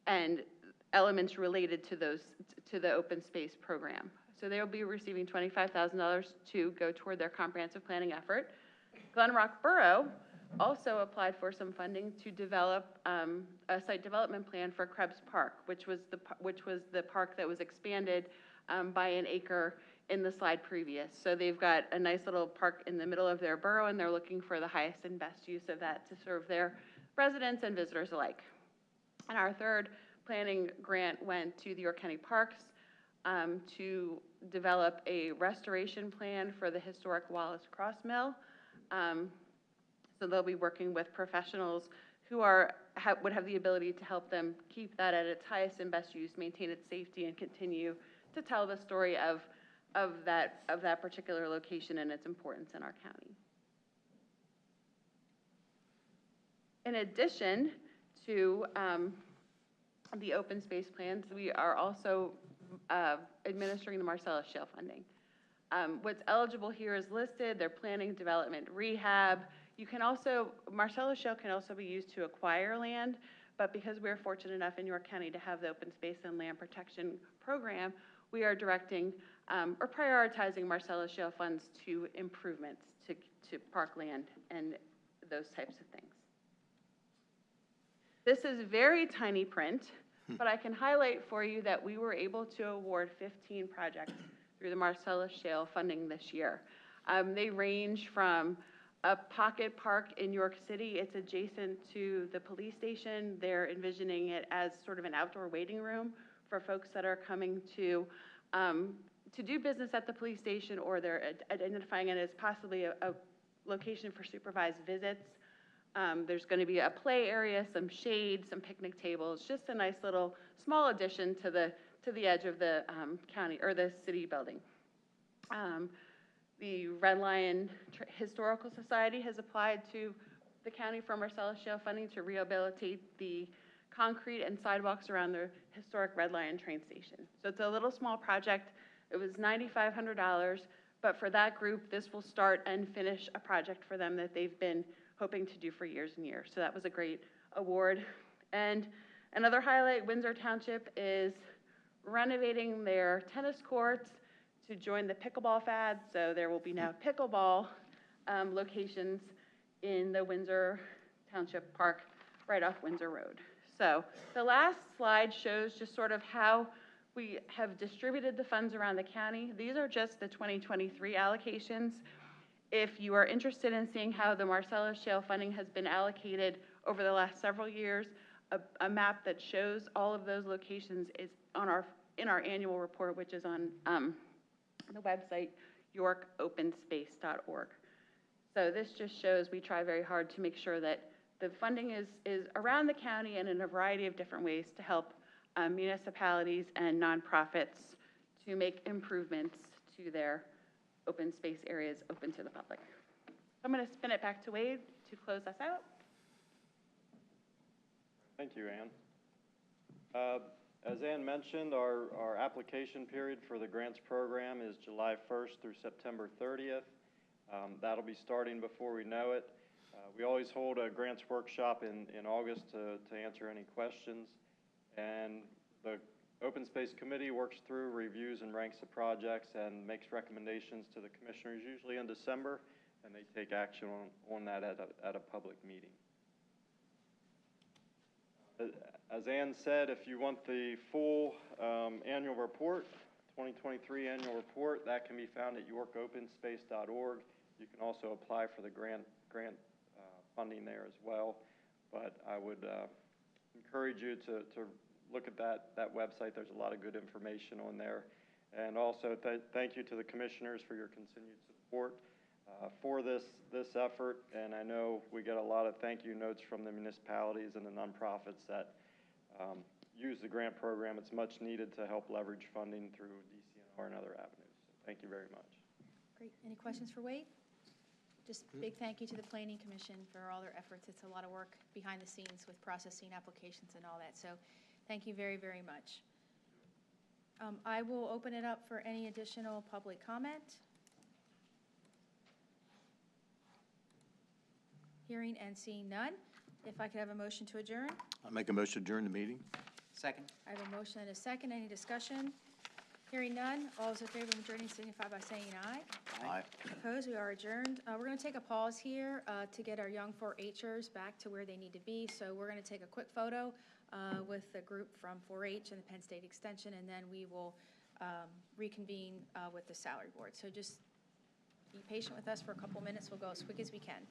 S11: and elements related to the open space program. So they will be receiving $25,000 to go toward their comprehensive planning effort. Glen Rock Borough also applied for some funding to develop a site development plan for Krebs Park, which was the park that was expanded by an acre in the slide previous. So they've got a nice little park in the middle of their borough, and they're looking for the highest and best use of that to serve their residents and visitors alike. And our third planning grant went to the York County Parks to develop a restoration plan for the historic Wallace Cross Mill. So they'll be working with professionals who would have the ability to help them keep that at its highest and best use, maintain its safety, and continue to tell the story of that particular location and its importance in our county. In addition to the open space plans, we are also administering the Marcellus Shale funding. What's eligible here is listed. They're planning, development, rehab. You can also, Marcellus Shale can also be used to acquire land, but because we're fortunate enough in York County to have the open space and land protection program, we are directing or prioritizing Marcellus Shale funds to improvements to parkland and those types of things. This is very tiny print, but I can highlight for you that we were able to award 15 projects through the Marcellus Shale funding this year. They range from a pocket park in York City. It's adjacent to the police station. They're envisioning it as sort of an outdoor waiting room for folks that are coming to do business at the police station, or they're identifying it as possibly a location for supervised visits. There's going to be a play area, some shade, some picnic tables, just a nice little small addition to the edge of the county or the city building. The Red Lion Historical Society has applied to the county for Marcellus Shale funding to rehabilitate the concrete and sidewalks around the historic Red Lion train station. So it's a little small project. It was $9,500, but for that group, this will start and finish a project for them that they've been hoping to do for years and years. So that was a great award. And another highlight, Windsor Township is renovating their tennis courts to join the pickleball fad. So there will be now pickleball locations in the Windsor Township Park right off Windsor Road. So the last slide shows just sort of how we have distributed the funds around the county. These are just the 2023 allocations. If you are interested in seeing how the Marcellus Shale funding has been allocated over the last several years, a map that shows all of those locations is in our annual report, which is on the website yorkopenspace.org. So this just shows we try very hard to make sure that the funding is around the county and in a variety of different ways to help municipalities and nonprofits to make improvements to their open space areas open to the public. I'm going to spin it back to Wade to close us out.
S10: Thank you, Ann. As Ann mentioned, our application period for the grants program is July 1st through September 30th. That'll be starting before we know it. We always hold a grants workshop in August to answer any questions. And the Open Space Committee works through, reviews, and ranks the projects and makes recommendations to the commissioners, usually in December, and they take action on that at a public meeting. As Ann said, if you want the full annual report, 2023 annual report, that can be found at yorkopenspace.org. You can also apply for the grant funding there as well. But I would encourage you to look at that website. There's a lot of good information on there. And also thank you to the commissioners for your continued support for this effort. And I know we get a lot of thank you notes from the municipalities and the nonprofits that use the grant program. It's much needed to help leverage funding through DCNR and other avenues. So thank you very much.
S1: Great. Any questions for Wade? Just big thank you to the Planning Commission for all their efforts. It's a lot of work behind the scenes with processing applications and all that. So thank you very, very much. I will open it up for any additional public comment. Hearing and seeing none. If I could have a motion to adjourn.
S4: I make a motion to adjourn the meeting.
S8: Second.
S1: I have a motion and a second. Any discussion? Hearing none, all those in favor of adjourning signify by saying aye.
S4: Aye.
S1: Opposed, we are adjourned. We're going to take a pause here to get our young 4-Hers back to where they need to be. So we're going to take a quick photo with the group from 4-H and the Penn State Extension, and then we will reconvene with the salary board. So just be patient with us for a couple minutes. We'll go as quick as we can.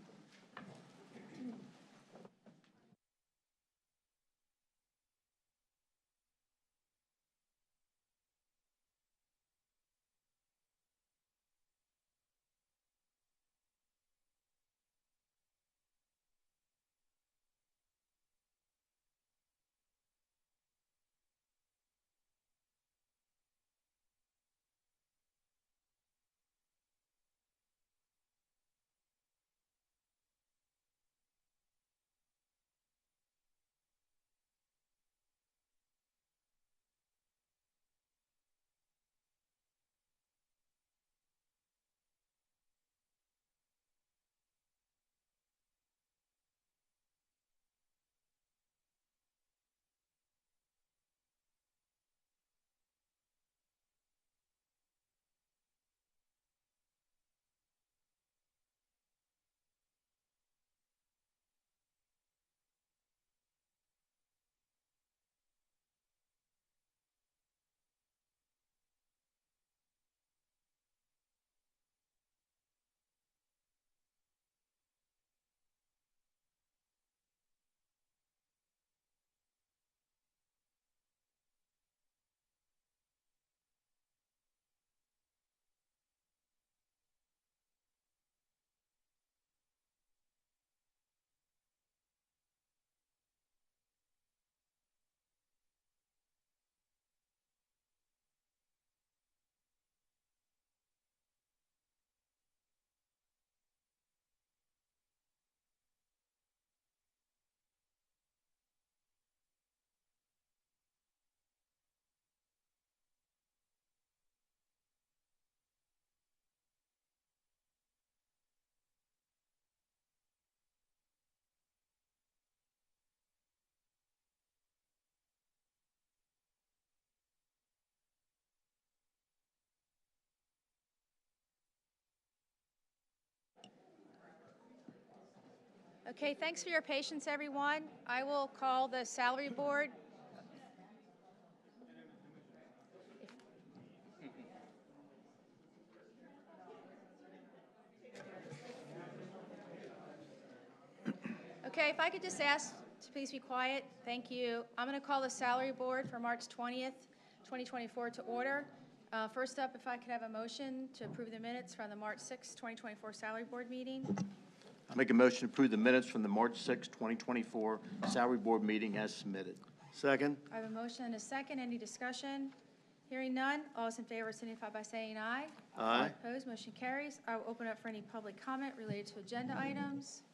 S1: Okay, thanks for your patience, everyone. I will call the salary board. Okay, if I could just ask to please be quiet. Thank you. I'm going to call the salary board for March 20th, 2024 to order. First up, if I could have a motion to approve the minutes from the March 6th, 2024 salary board meeting.
S4: I make a motion to approve the minutes from the March 6, 2024 salary board meeting as submitted.
S12: Second.
S1: I have a motion and a second. Any discussion? Hearing none. All those in favor signify by saying aye.
S12: Aye.
S1: Opposed, motion carries. I will open up for any public comment related to agenda items.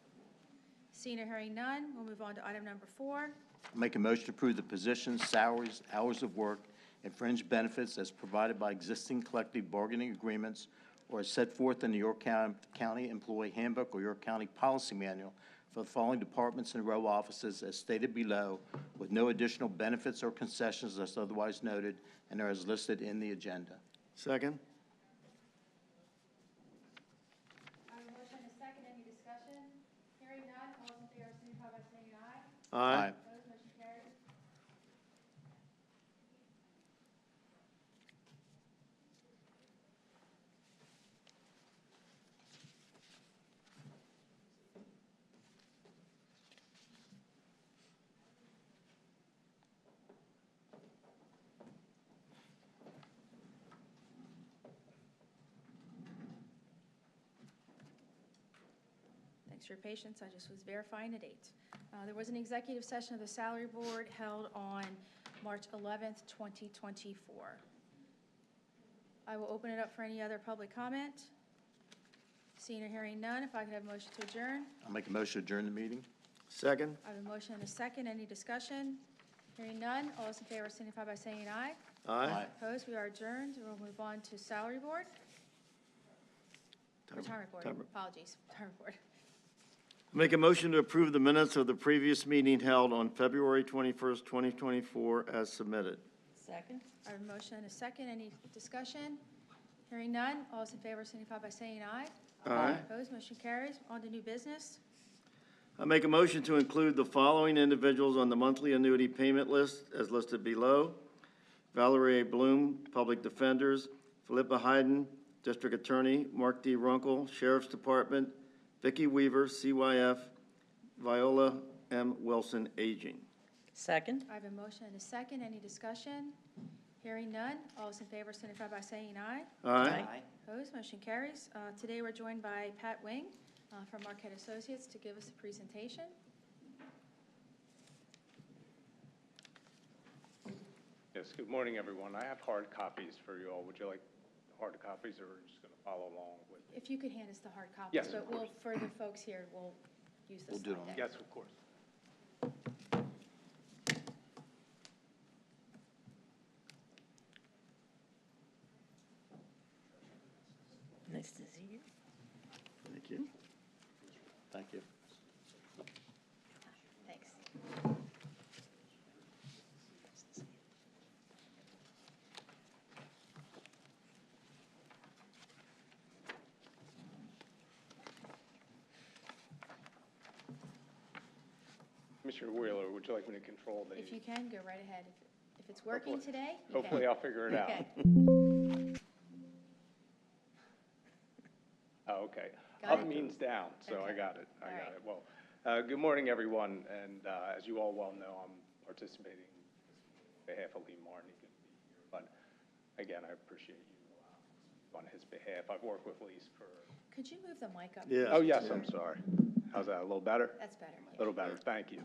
S1: Seeing or hearing none, we'll move on to item number 4.
S4: I make a motion to approve the positions, salaries, hours of work, and fringe benefits as provided by existing collective bargaining agreements or as set forth in the York County Employee Handbook or York County Policy Manual for the following departments and row offices as stated below, with no additional benefits or concessions as otherwise noted, and are as listed in the agenda.
S12: Second.
S1: I have a motion and a second. Any discussion? Hearing none. All those in favor signify by saying aye.
S12: Aye.
S1: Opposed, motion carries. Thanks for your patience. I just was verifying the date. There was an executive session of the salary board held on March 11th, 2024. I will open it up for any other public comment. Seeing or hearing none, if I could have a motion to adjourn.
S4: I'll make a motion to adjourn the meeting.
S12: Second.
S1: I have a motion and a second. Any discussion? Hearing none. All those in favor signify by saying aye.
S12: Aye.
S1: Opposed? We are adjourned. We'll move on to salary board. Retirement board. Apologies. Retirement board.
S12: Make a motion to approve the minutes of the previous meeting held on February 21st, 2024 as submitted.
S13: Second.
S1: I have a motion and a second. Any discussion? Hearing none. All those in favor signify by saying aye.
S12: Aye.
S1: Opposed, motion carries. On to new business.
S12: I make a motion to include the following individuals on the monthly annuity payment list as listed below. Valerie A. Bloom, Public Defenders, Philippa Hayden, District Attorney, Mark D. Runkle, Sheriff's Department, Vicki Weaver, CYF, Viola M. Wilson, Aging.
S13: Second.
S1: I have a motion and a second. Any discussion? Hearing none. All those in favor signify by saying aye.
S12: Aye.
S1: Opposed, motion carries. Today, we're joined by Pat Wing from Marquette Associates to give us a presentation.
S14: Yes, good morning, everyone. I have hard copies for you all. Would you like hard copies, or are you just going to follow along with me?
S1: If you could hand us the hard copies.
S14: Yes, of
S1: But we'll,
S14: course.
S1: for the folks here, we'll use the
S4: We'll do it
S1: slide
S4: on-
S1: deck.
S14: Yes, of course.
S13: Nice to see you.
S12: Thank you.
S4: Thank you.
S1: Thanks.
S14: Commissioner Wheeler, would you like me to control the?
S1: If you can, go right ahead. If it's working
S14: Hopefully-
S1: today, you
S14: Hopefully,
S1: can.
S14: I'll figure it out.
S1: Okay.
S14: Oh, okay.
S1: Got
S14: Up
S1: it?
S14: means down, so I
S1: Okay.
S14: got it. I
S1: All
S14: got
S1: right.
S14: it. Well, good morning, everyone, and as you all well know, I'm participating on behalf of Lee Martin. He couldn't be here, but again, I appreciate you on his behalf. I've worked with Lee for.
S1: Could you move the mic up?
S12: Yeah.
S14: Oh, yes, I'm sorry. How's that, a little better?
S1: That's better.
S14: A little better, thank you.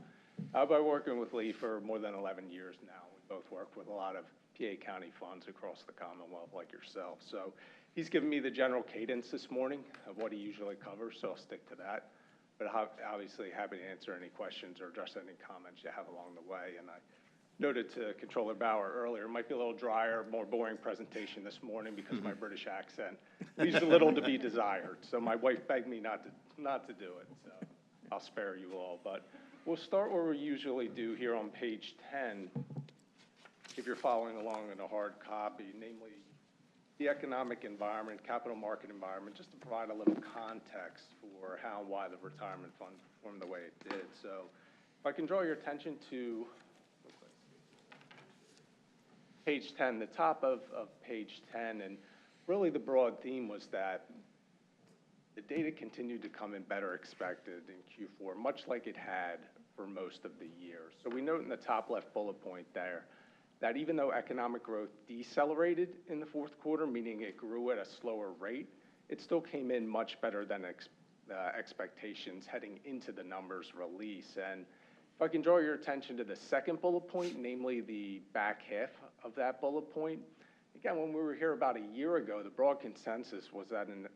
S14: I've been working with Lee for more than 11 years now. We both worked with a lot of PA County funds across the Commonwealth like yourself. So he's given me the general cadence this morning of what he usually covers, so I'll stick to that. But obviously happy to answer any questions or address any comments you have along the way. And I noted to Controller Bauer earlier, it might be a little drier, more boring presentation this morning because my British accent leaves a little to be desired. So my wife begged me not to do it, so I'll spare you all. But we'll start where we usually do here on page 10, if you're following along in a hard copy, namely the economic environment, capital market environment, just to provide a little context for how and why the retirement fund performed the way it did. So if I can draw your attention to page 10, the top of page 10, and really the broad theme was that the data continued to come in better expected in Q4, much like it had for most of the year. So we note in the top left bullet point there that even though economic growth decelerated in the fourth quarter, meaning it grew at a slower rate, it still came in much better than expectations heading into the numbers release. And if I can draw your attention to the second bullet point, namely the back half of that bullet point, again, when we were here about a year ago, the broad consensus was that an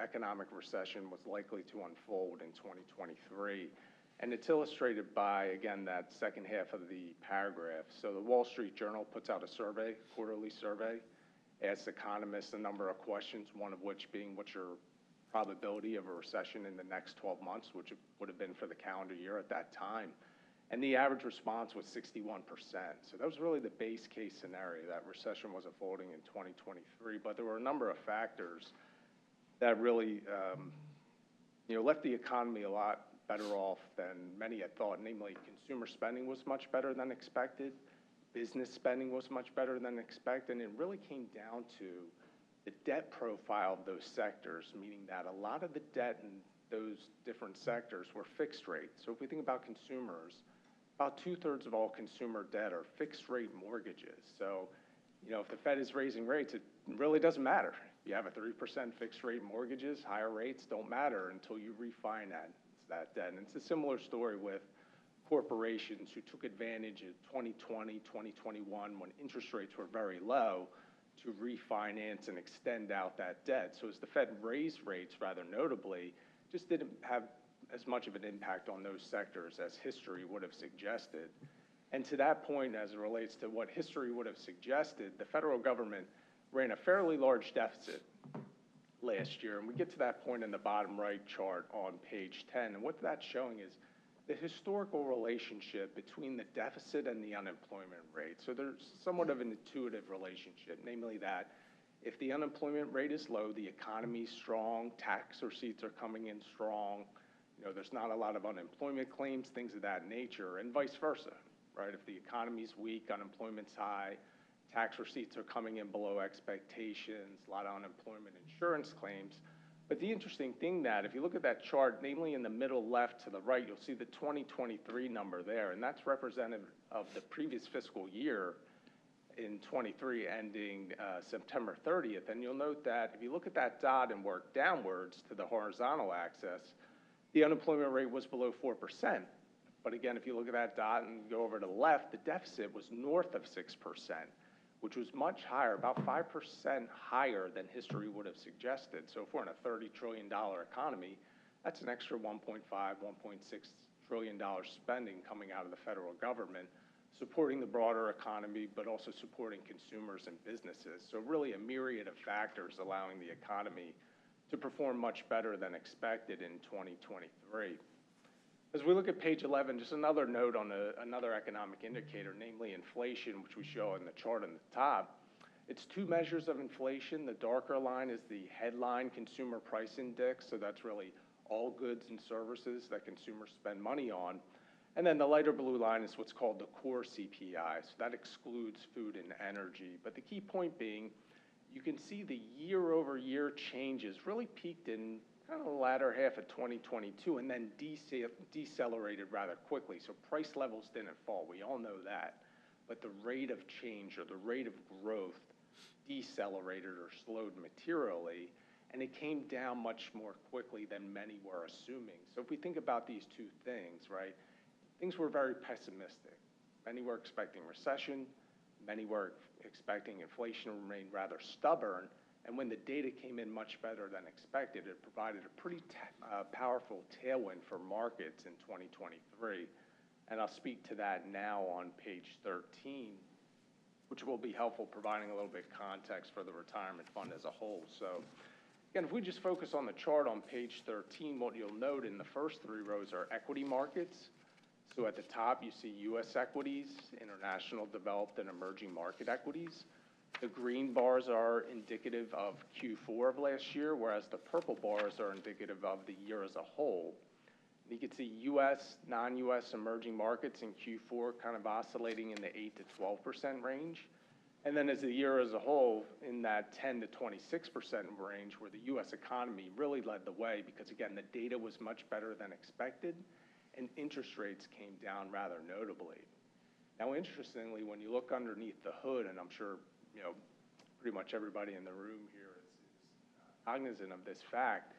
S14: economic recession was likely to unfold in 2023. And it's illustrated by, again, that second half of the paragraph. So the Wall Street Journal puts out a survey, quarterly survey, asks economists a number of questions, one of which being what's your probability of a recession in the next 12 months, which would have been for the calendar year at that time. And the average response was 61%. So that was really the base case scenario, that recession was unfolding in 2023. But there were a number of factors that really left the economy a lot better off than many had thought. Namely, consumer spending was much better than expected. Business spending was much better than expected. And it really came down to the debt profile of those sectors, meaning that a lot of the debt in those different sectors were fixed rate. So if we think about consumers, about 2/3 of all consumer debt are fixed rate mortgages. So, if the Fed is raising rates, it really doesn't matter. You have a 3% fixed rate mortgages, higher rates don't matter until you refinance that debt. And it's a similar story with corporations who took advantage of 2020, 2021, when interest rates were very low, to refinance and extend out that debt. So as the Fed raised rates, rather notably, just didn't have as much of an impact on those sectors as history would have suggested. And to that point, as it relates to what history would have suggested, the federal government ran a fairly large deficit last year. And we get to that point in the bottom right chart on page 10. And what that's showing is the historical relationship between the deficit and the unemployment rate. So there's somewhat of an intuitive relationship, namely that if the unemployment rate is low, the economy's strong, tax receipts are coming in strong, there's not a lot of unemployment claims, things of that nature, and vice versa, right? If the economy's weak, unemployment's high, tax receipts are coming in below expectations, a lot of unemployment insurance claims. But the interesting thing that, if you look at that chart, namely in the middle left to the right, you'll see the 2023 number there, and that's representative of the previous fiscal year in 23 ending September 30th. And you'll note that if you look at that dot and work downwards to the horizontal axis, the unemployment rate was below 4%. But again, if you look at that dot and go over to the left, the deficit was north of 6%, which was much higher, about 5% higher than history would have suggested. So if we're in a $30 trillion economy, that's an extra $1.5, $1.6 trillion spending coming out of the federal government, supporting the broader economy, but also supporting consumers and businesses. So really a myriad of factors allowing the economy to perform much better than expected in 2023. As we look at page 11, just another note on another economic indicator, namely inflation, which we show in the chart on the top. It's two measures of inflation. The darker line is the headline consumer price index, so that's really all goods and services that consumers spend money on. And then the lighter blue line is what's called the core CPI, so that excludes food and energy. But the key point being, you can see the year-over-year changes really peaked in kind of the latter half of 2022 and then decelerated rather quickly. So price levels didn't fall. We all know that. But the rate of change or the rate of growth decelerated or slowed materially, and it came down much more quickly than many were assuming. So if we think about these two things, right, things were very pessimistic. Many were expecting recession. Many were expecting inflation to remain rather stubborn. And when the data came in much better than expected, it provided a pretty powerful tailwind for markets in 2023. And I'll speak to that now on page 13, which will be helpful providing a little bit of context for the retirement fund as a whole. So again, if we just focus on the chart on page 13, what you'll note in the first three rows are equity markets. So at the top, you see U.S. equities, international developed and emerging market equities. The green bars are indicative of Q4 of last year, whereas the purple bars are indicative of the year as a whole. You can see U.S., non-U.S. emerging markets in Q4 kind of oscillating in the 8 to 12% range. And then as the year as a whole, in that 10 to 26% range, where the U.S. economy really led the way because, again, the data was much better than expected, and interest rates came down rather notably. Now, interestingly, when you look underneath the hood, and I'm sure pretty much everybody in the room here is cognizant of this fact,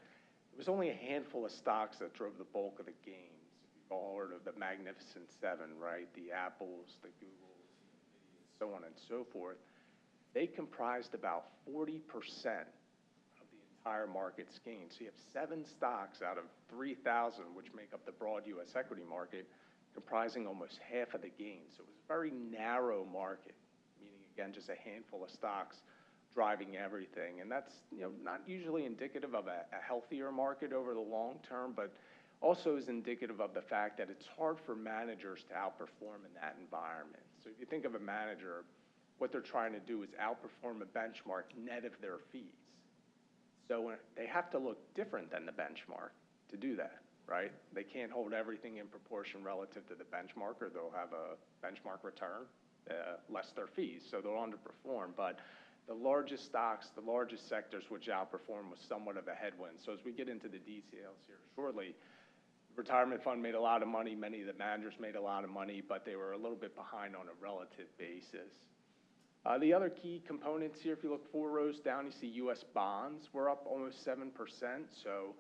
S14: it was only a handful of stocks that drove the bulk of the gains. You've all heard of the Magnificent Seven, right? The Apples, the Googles, the Nvidias, so on and so forth. They comprised about 40% of the entire market's gains. So you have 7 stocks out of 3,000, which make up the broad U.S. equity market, comprising almost half of the gains. So it was a very narrow market, meaning, again, just a handful of stocks driving everything. And that's not usually indicative of a healthier market over the long term, but also is indicative of the fact that it's hard for managers to outperform in that environment. So if you think of a manager, what they're trying to do is outperform a benchmark net of their fees. So they have to look different than the benchmark to do that, right? They can't hold everything in proportion relative to the benchmark, or they'll have a benchmark return less their fees, so they'll underperform. But the largest stocks, the largest sectors which outperform was somewhat of a headwind. So as we get into the details here shortly, the retirement fund made a lot of money, many of the managers made a lot of money, but they were a little bit behind on a relative basis. The other key components here, if you look 4 rows down, you see U.S. bonds were up almost 7%, so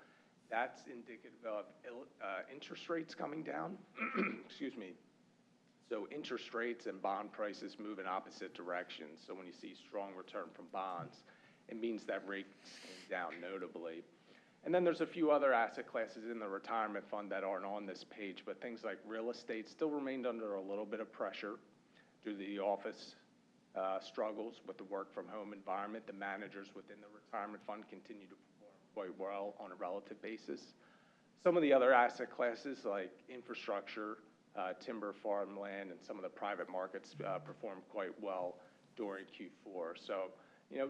S14: that's indicative of interest rates coming down. Excuse me. So interest rates and bond prices move in opposite directions. So when you see strong return from bonds, it means that rates came down notably. And then there's a few other asset classes in the retirement fund that aren't on this page, but things like real estate still remained under a little bit of pressure due to the office struggles with the work from home environment. The managers within the retirement fund continue to perform quite well on a relative basis. Some of the other asset classes like infrastructure, timber, farmland, and some of the private markets performed quite well during Q4. So,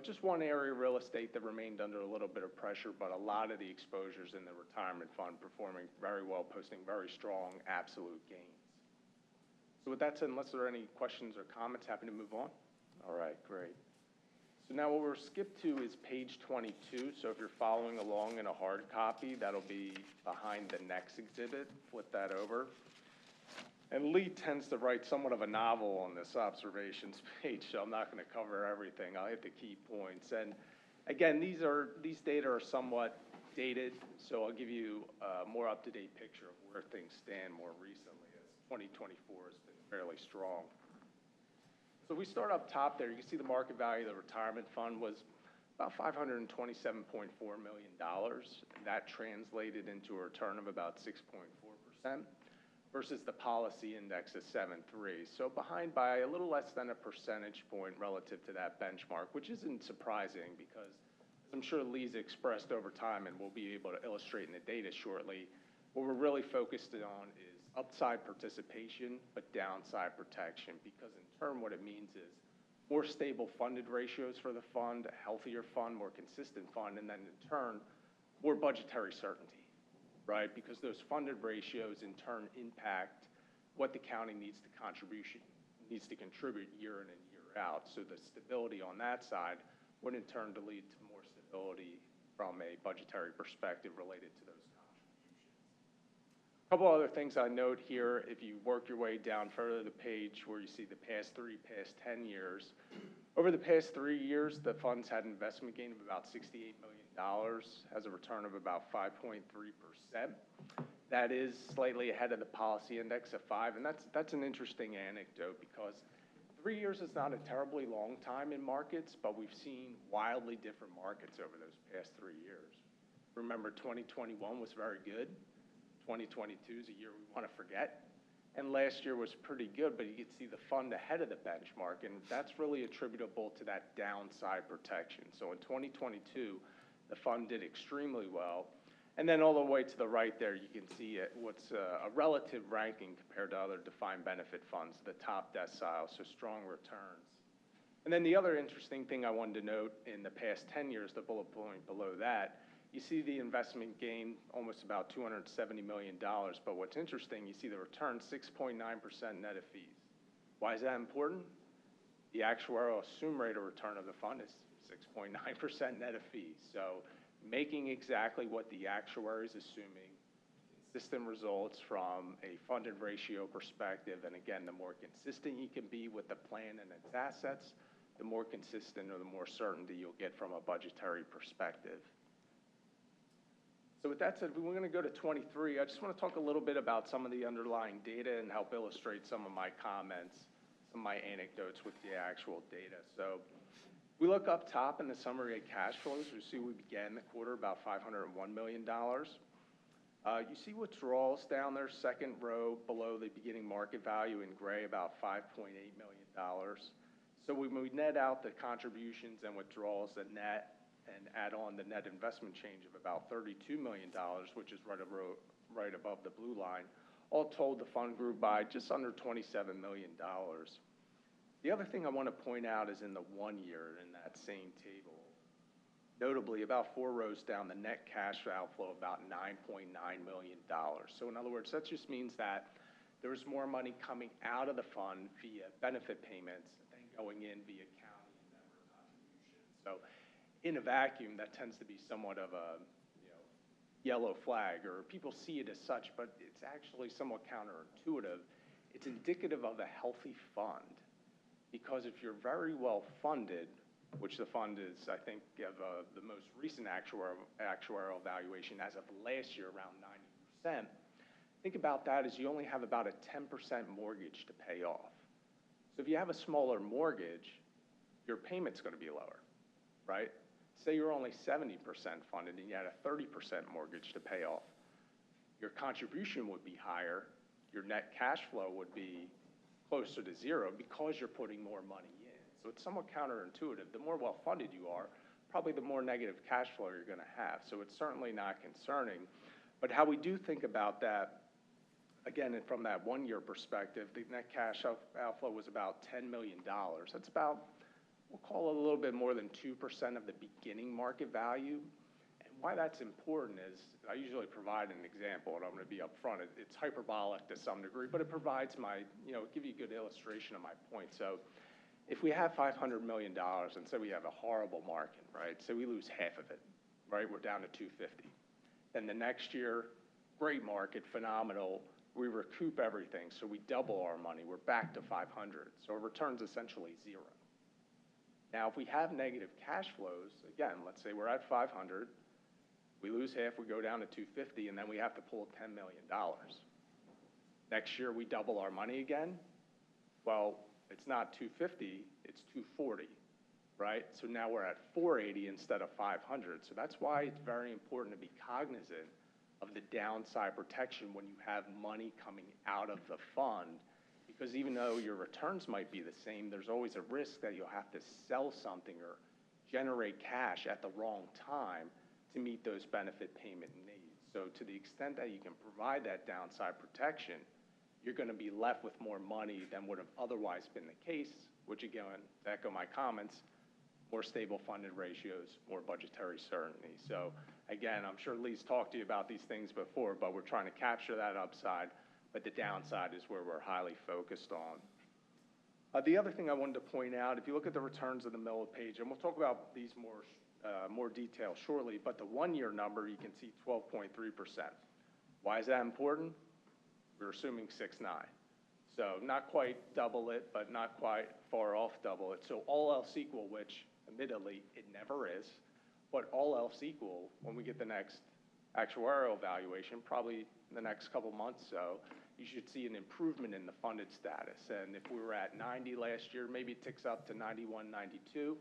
S14: just one area of real estate that remained under a little bit of pressure, but a lot of the exposures in the retirement fund performing very well, posting very strong absolute gains. So with that said, unless there are any questions or comments, happy to move on. All right, great. So now what we'll skip to is page 22. So if you're following along in a hard copy, that'll be behind the next exhibit. Flip that over. And Lee tends to write somewhat of a novel on this observations page, so I'm not going to cover everything. I'll hit the key points. And again, these data are somewhat dated, so I'll give you a more up-to-date picture of where things stand more recently, as 2024 has been fairly strong. So we start up top there. You can see the market value of the retirement fund was about $527.4 million. That translated into a return of about 6.4%. Versus the policy index of 7.3. So behind by a little less than a percentage point relative to that benchmark, which isn't surprising because, as I'm sure Lee's expressed over time and we'll be able to illustrate in the data shortly, what we're really focused on is upside participation but downside protection, because in turn what it means is more stable funded ratios for the fund, a healthier fund, more consistent fund, and then in turn more budgetary certainty. Right, because those funded ratios in turn impact what the county needs to contribute year in and year out. So the stability on that side would in turn to lead to more stability from a budgetary perspective related to those contributions. A couple other things I note here, if you work your way down further the page where you see the past 10 years. Over the past 3 years, the funds had an investment gain of about $68 million, has a return of about 5.3%. That is slightly ahead of the policy index of 5, and that's an interesting anecdote because 3 years is not a terribly long time in markets, but we've seen wildly different markets over those past 3 years. Remember, 2021 was very good. 2022 is a year we want to forget. And last year was pretty good, but you can see the fund ahead of the benchmark, and that's really attributable to that downside protection. So in 2022, the fund did extremely well. And then all the way to the right there, you can see what's a relative ranking compared to other defined benefit funds, the top decile, so strong returns. And then the other interesting thing I wanted to note in the past 10 years, the bullet point below that, you see the investment gain almost about $270 million. But what's interesting, you see the return 6.9% net of fees. Why is that important? The actuarial assumed rate of return of the fund is 6.9% net of fees. So making exactly what the actuary is assuming, consistent results from a funded ratio perspective. And again, the more consistent you can be with the plan and its assets, the more consistent or the more certainty you'll get from a budgetary perspective. So with that said, we're going to go to 23. I just want to talk a little bit about some of the underlying data and help illustrate some of my comments, some of my anecdotes with the actual data. So we look up top in the summary of cash flows. You see we began the quarter about $501 million. You see withdrawals down there, second row below the beginning market value in gray, about $5.8 million. So when we net out the contributions and withdrawals that net and add on the net investment change of about $32 million, which is right above the blue line, all told the fund grew by just under $27 million. The other thing I want to point out is in the 1 year in that same table, notably about 4 rows down, the net cash outflow about $9.9 million. So in other words, that just means that there was more money coming out of the fund via benefit payments than going in via county and member contributions. So in a vacuum, that tends to be somewhat of a yellow flag, or people see it as such, but it's actually somewhat counterintuitive. It's indicative of a healthy fund, because if you're very well funded, which the fund is, I think, the most recent actuarial valuation as of last year, around 90%, think about that as you only have about a 10% mortgage to pay off. So if you have a smaller mortgage, your payment's going to be lower, right? Say you're only 70% funded and you had a 30% mortgage to pay off. Your contribution would be higher. Your net cash flow would be closer to zero because you're putting more money in. So it's somewhat counterintuitive. The more well-funded you are, probably the more negative cash flow you're going to have. So it's certainly not concerning. But how we do think about that, again, and from that 1-year perspective, the net cash outflow was about $10 million. That's about, we'll call it a little bit more than 2% of the beginning market value. And why that's important is, I usually provide an example, and I'm going to be upfront. It's hyperbolic to some degree, but it provides give you a good illustration of my point. So if we have $500 million and say we have a horrible market, right? So we lose half of it, right? We're down to 250. Then the next year, great market, phenomenal. We recoup everything, so we double our money. We're back to 500. So our return's essentially zero. Now, if we have negative cash flows, again, let's say we're at 500, we lose half, we go down to 250, and then we have to pull $10 million. Next year, we double our money again. Well, it's not 250, it's 240, right? So now we're at 480 instead of 500. So that's why it's very important to be cognizant of the downside protection when you have money coming out of the fund, because even though your returns might be the same, there's always a risk that you'll have to sell something or generate cash at the wrong time to meet those benefit payment needs. So to the extent that you can provide that downside protection, you're going to be left with more money than would have otherwise been the case, which again, to echo my comments, more stable funded ratios, more budgetary certainty. So again, I'm sure Lee's talked to you about these things before, but we're trying to capture that upside, but the downside is where we're highly focused on. The other thing I wanted to point out, if you look at the returns in the middle of the page, and we'll talk about these more detail shortly, but the 1-year number, you can see 12.3%. Why is that important? We're assuming 6.9. So not quite double it, but not quite far off double it. So all else equal, which admittedly it never is, but all else equal, when we get the next actuarial evaluation, probably in the next couple months so, you should see an improvement in the funded status. And if we were at 90 last year, maybe it ticks up to 91, 92.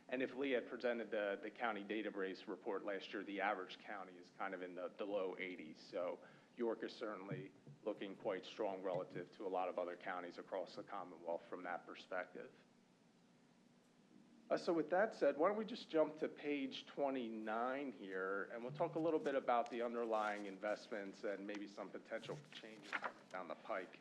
S14: And if Lee had presented the county database report last year, the average county is kind of in the low 80s. So York is certainly looking quite strong relative to a lot of other counties across the Commonwealth from that perspective. So with that said, why don't we just jump to page 29 here, and we'll talk a little bit about the underlying investments and maybe some potential changes down the pike.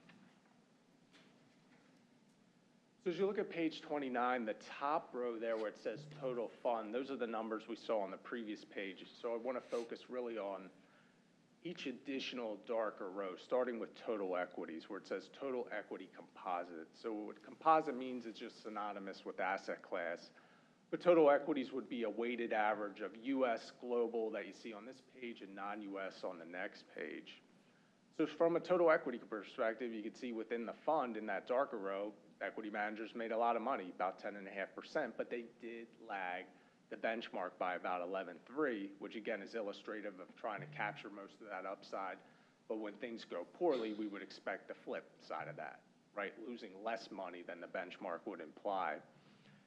S14: So as you look at page 29, the top row there where it says total fund, those are the numbers we saw on the previous page. So I want to focus really on each additional darker row, starting with total equities, where it says total equity composite. So what composite means is just synonymous with asset class. But total equities would be a weighted average of U.S. global that you see on this page and non-U.S. on the next page. So from a total equity perspective, you can see within the fund in that darker row, equity managers made a lot of money, about 10.5%, but they did lag the benchmark by about 11.3, which again is illustrative of trying to capture most of that upside. But when things go poorly, we would expect the flip side of that, right? Losing less money than the benchmark would imply.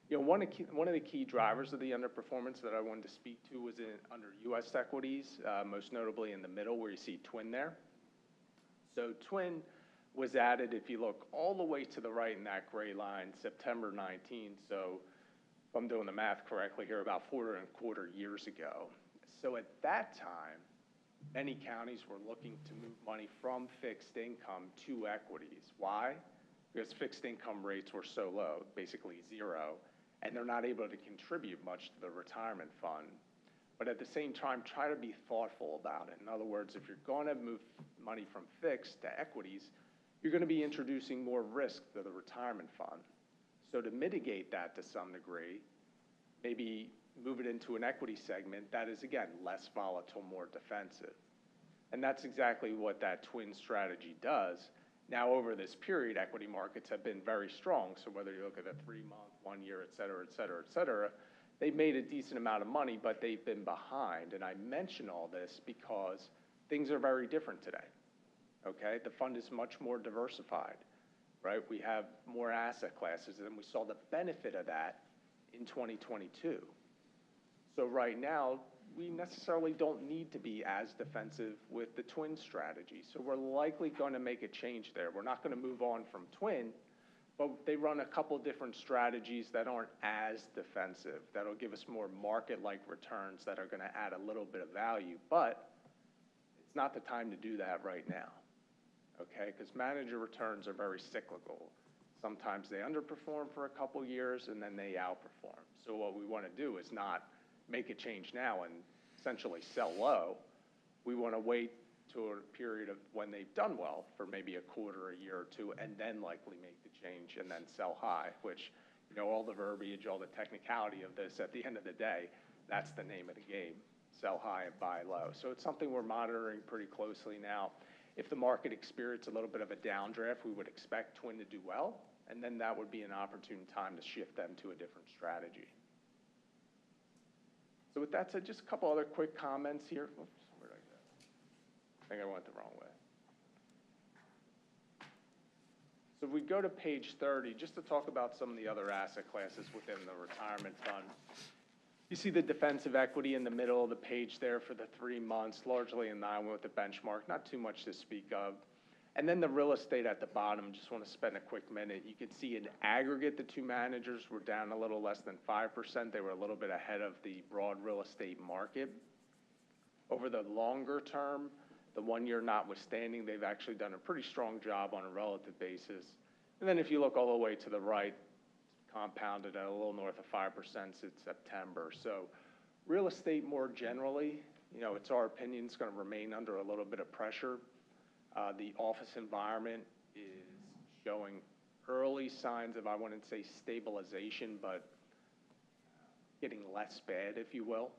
S14: You know, one of the key drivers of the underperformance that I wanted to speak to was under U.S. equities, most notably in the middle where you see TWN there. So TWN was added, if you look all the way to the right in that gray line, September 19. So if I'm doing the math correctly here, about 4.25 years ago. So at that time, many counties were looking to move money from fixed income to equities. Why? Because fixed income rates were so low, basically zero, and they're not able to contribute much to the retirement fund. But at the same time, try to be thoughtful about it. In other words, if you're going to move money from fixed to equities, you're going to be introducing more risk to the retirement fund. So to mitigate that to some degree, maybe move it into an equity segment that is, again, less volatile, more defensive. And that's exactly what that TWN strategy does. Now, over this period, equity markets have been very strong. So whether you look at a 3-month, 1 year, et cetera, et cetera, et cetera, they've made a decent amount of money, but they've been behind. And I mention all this because things are very different today, okay? The fund is much more diversified, right? We have more asset classes, and we saw the benefit of that in 2022. So right now, we necessarily don't need to be as defensive with the TWN strategy. So we're likely going to make a change there. We're not going to move on from TWN, but they run a couple different strategies that aren't as defensive, that'll give us more market-like returns that are going to add a little bit of value. But It's not the time to do that right now, okay? Because manager returns are very cyclical. Sometimes they underperform for a couple years and then they outperform. So what we want to do is not make a change now and essentially sell low. We want to wait to a period of when they've done well for maybe a quarter, a year or two, and then likely make the change and then sell high, which, you know, all the verbiage, all the technicality of this, at the end of the day, that's the name of the game, sell high and buy low. So it's something we're monitoring pretty closely now. If the market experiences a little bit of a downdraft, we would expect Twin to do well, and then that would be an opportune time to shift them to a different strategy. So with that said, just a couple other quick comments here. Oops, where did I go? I think I went the wrong way. So if we go to page 30, just to talk about some of the other asset classes within the retirement fund. You see the defensive equity in the middle of the page there for the 3 months, largely in line with the benchmark, not too much to speak of. And then the real estate at the bottom, just want to spend a quick minute. You can see in aggregate, the two managers were down a little less than 5%. They were a little bit ahead of the broad real estate market. Over the longer term, the 1 year notwithstanding, they've actually done a pretty strong job on a relative basis. And then if you look all the way to the right, compounded at a little north of 5% since September. So real estate more generally, you know, it's our opinion, it's going to remain under a little bit of pressure. The office environment is showing early signs of, I wouldn't say stabilization, but getting less bad, if you will.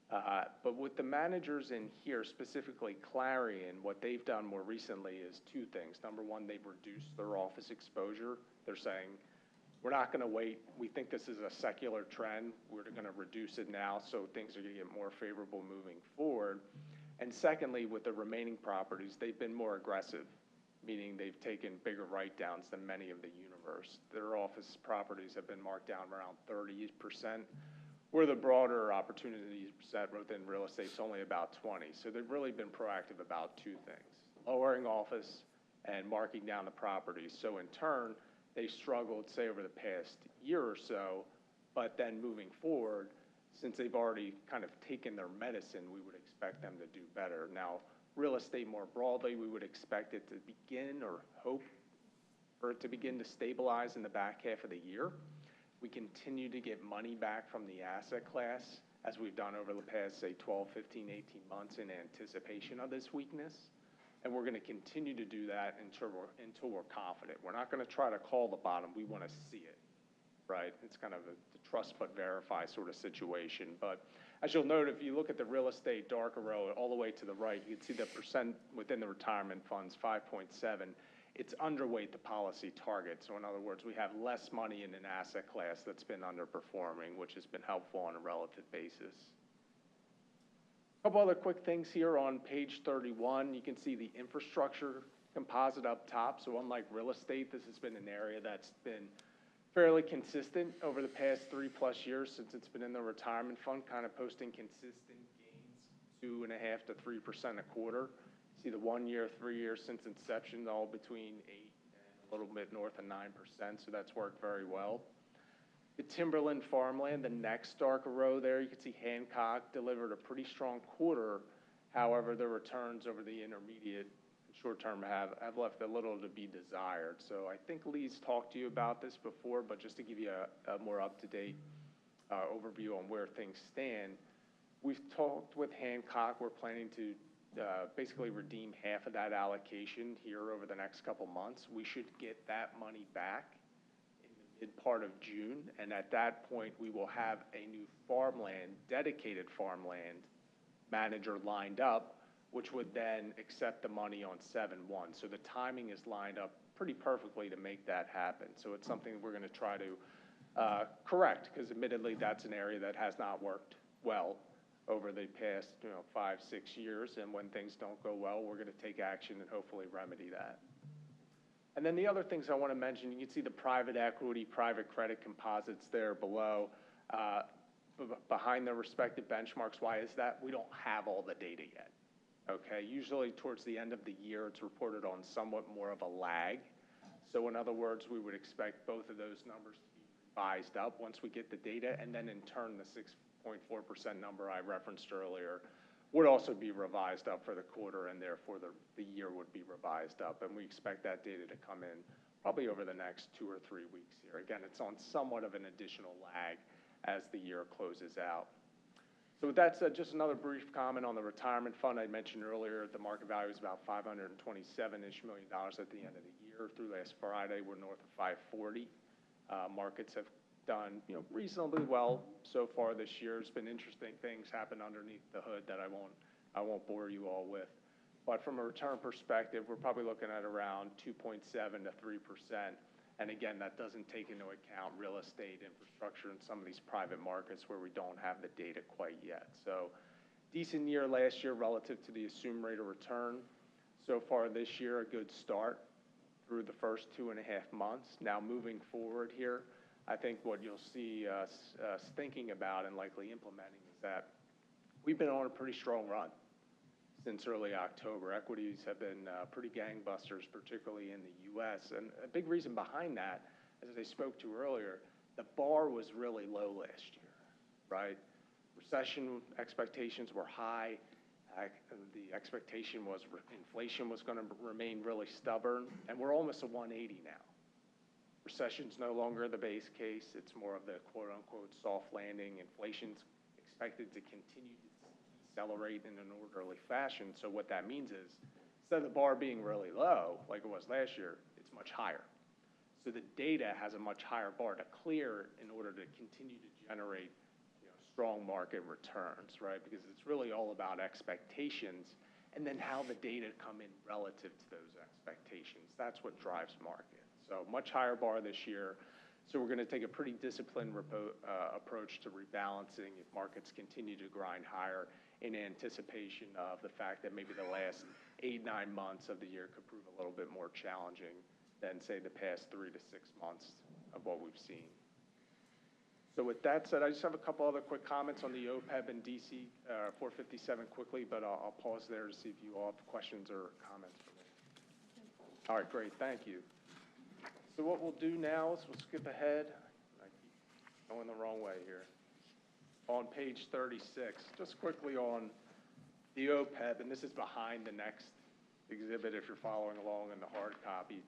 S14: But with the managers in here, specifically Clarion, what they've done more recently is two things. Number one, they've reduced their office exposure. They're saying, we're not going to wait. We think this is a secular trend. We're going to reduce it now, so things are going to get more favorable moving forward. And secondly, with the remaining properties, they've been more aggressive, meaning they've taken bigger write-downs than many of the universe. Their office properties have been marked down around 30%, where the broader opportunity set within real estate is only about 20. So they've really been proactive about two things, lowering office and marking down the properties. So in turn, they struggled, say, over the past year or so, but then moving forward, since they've already kind of taken their medicine, we would expect them to do better. Now, real estate more broadly, we would expect it to begin, or hope for it to begin to stabilize in the back half of the year. We continue to get money back from the asset class, as we've done over the past, say, 12, 15, 18 months in anticipation of this weakness. And we're going to continue to do that until we're confident. We're not going to try to call the bottom. We want to see it, right? It's kind of a trust but verify sort of situation. But as you'll note, if you look at the real estate darker row all the way to the right, you can see the percent within the retirement funds, 5.7. It's underweight the policy target. So in other words, we have less money in an asset class that's been underperforming, which has been helpful on a relative basis. A couple other quick things here on page 31. You can see the infrastructure composite up top. So unlike real estate, this has been an area that's been fairly consistent over the past 3+ years since it's been in the retirement fund, kind of posting consistent gains, 2.5% to 3% a quarter. See the 1 year, 3 years since inception, all between 8 and a little bit north of 9%. So that's worked very well. The timberland farmland, the next darker row there, you can see Hancock delivered a pretty strong quarter. However, the returns over the intermediate and short term have left a little to be desired. So I think Lee's talked to you about this before, but just to give you a more up-to-date overview on where things stand, we've talked with Hancock. We're planning to basically redeem half of that allocation here over the next couple months. We should get that money back in part of June, and at that point we will have a new farmland, dedicated farmland manager lined up, which would then accept the money on 7/1. So the timing is lined up pretty perfectly to make that happen. So it's something we're going to try to correct, because admittedly that's an area that has not worked well over the past 5-6 years, and when things don't go well, we're going to take action and hopefully remedy that. And then the other things I want to mention, you can see the private equity, private credit composites there below, behind their respective benchmarks. Why is that? We don't have all the data yet. Okay, usually towards the end of the year, it's reported on somewhat more of a lag. So in other words, we would expect both of those numbers to be revised up once we get the data, and then in turn, the 6.4% number I referenced earlier would also be revised up for the quarter, and therefore the year would be revised up. And we expect that data to come in probably over the next 2 or 3 weeks here. Again, it's on somewhat of an additional lag as the year closes out. So with that said, just another brief comment on the retirement fund. I mentioned earlier the market value is about $527-ish million at the end of the year. Through last Friday, we're north of 540. Markets have done, reasonably well so far this year. There's been interesting things happen underneath the hood that I won't bore you all with. But from a return perspective, we're probably looking at around 2.7 to 3%. And again, that doesn't take into account real estate, infrastructure, and some of these private markets where we don't have the data quite yet. So decent year last year relative to the assumed rate of return. So far this year, a good start through the first 2.5 months. Now moving forward here, I think what you'll see us thinking about and likely implementing is that we've been on a pretty strong run since early October. Equities have been pretty gangbusters, particularly in the U.S. And a big reason behind that, as I spoke to earlier, the bar was really low last year, right? Recession expectations were high. The expectation was inflation was going to remain really stubborn, and we're almost at 180 now. Recession's no longer the base case. It's more of the quote-unquote soft landing. Inflation's expected to continue to accelerate in an orderly fashion. So what that means is, instead of the bar being really low, like it was last year, it's much higher. So the data has a much higher bar to clear in order to continue to generate strong market returns, right? Because it's really all about expectations and then how the data come in relative to those expectations. That's what drives market. So much higher bar this year. So we're going to take a pretty disciplined approach to rebalancing if markets continue to grind higher in anticipation of the fact that maybe the last 8-9 months of the year could prove a little bit more challenging than, say, the past 3 to 6 months of what we've seen. So with that said, I just have a couple other quick comments on the OPEB and DC 457 quickly, but I'll pause there to see if you all have questions or comments for me. All right, great, thank you. So what we'll do now is we'll skip ahead. I keep going the wrong way here. On page 36, just quickly on the OPEB, and this is behind the next exhibit if you're following along in the hard copy.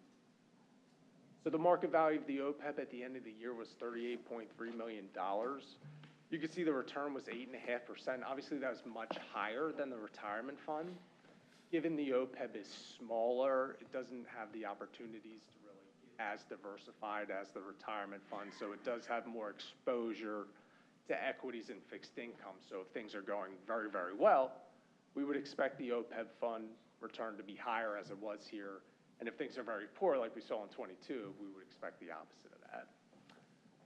S14: So the market value of the OPEB at the end of the year was $38.3 million. You can see the return was 8.5%. Obviously, that was much higher than the retirement fund. Given the OPEB is smaller, it doesn't have the opportunities to really get as diversified as the retirement fund. So it does have more exposure to equities and fixed income. So if things are going very, very well, we would expect the OPEB fund return to be higher as it was here. And if things are very poor, like we saw in 22, we would expect the opposite of that.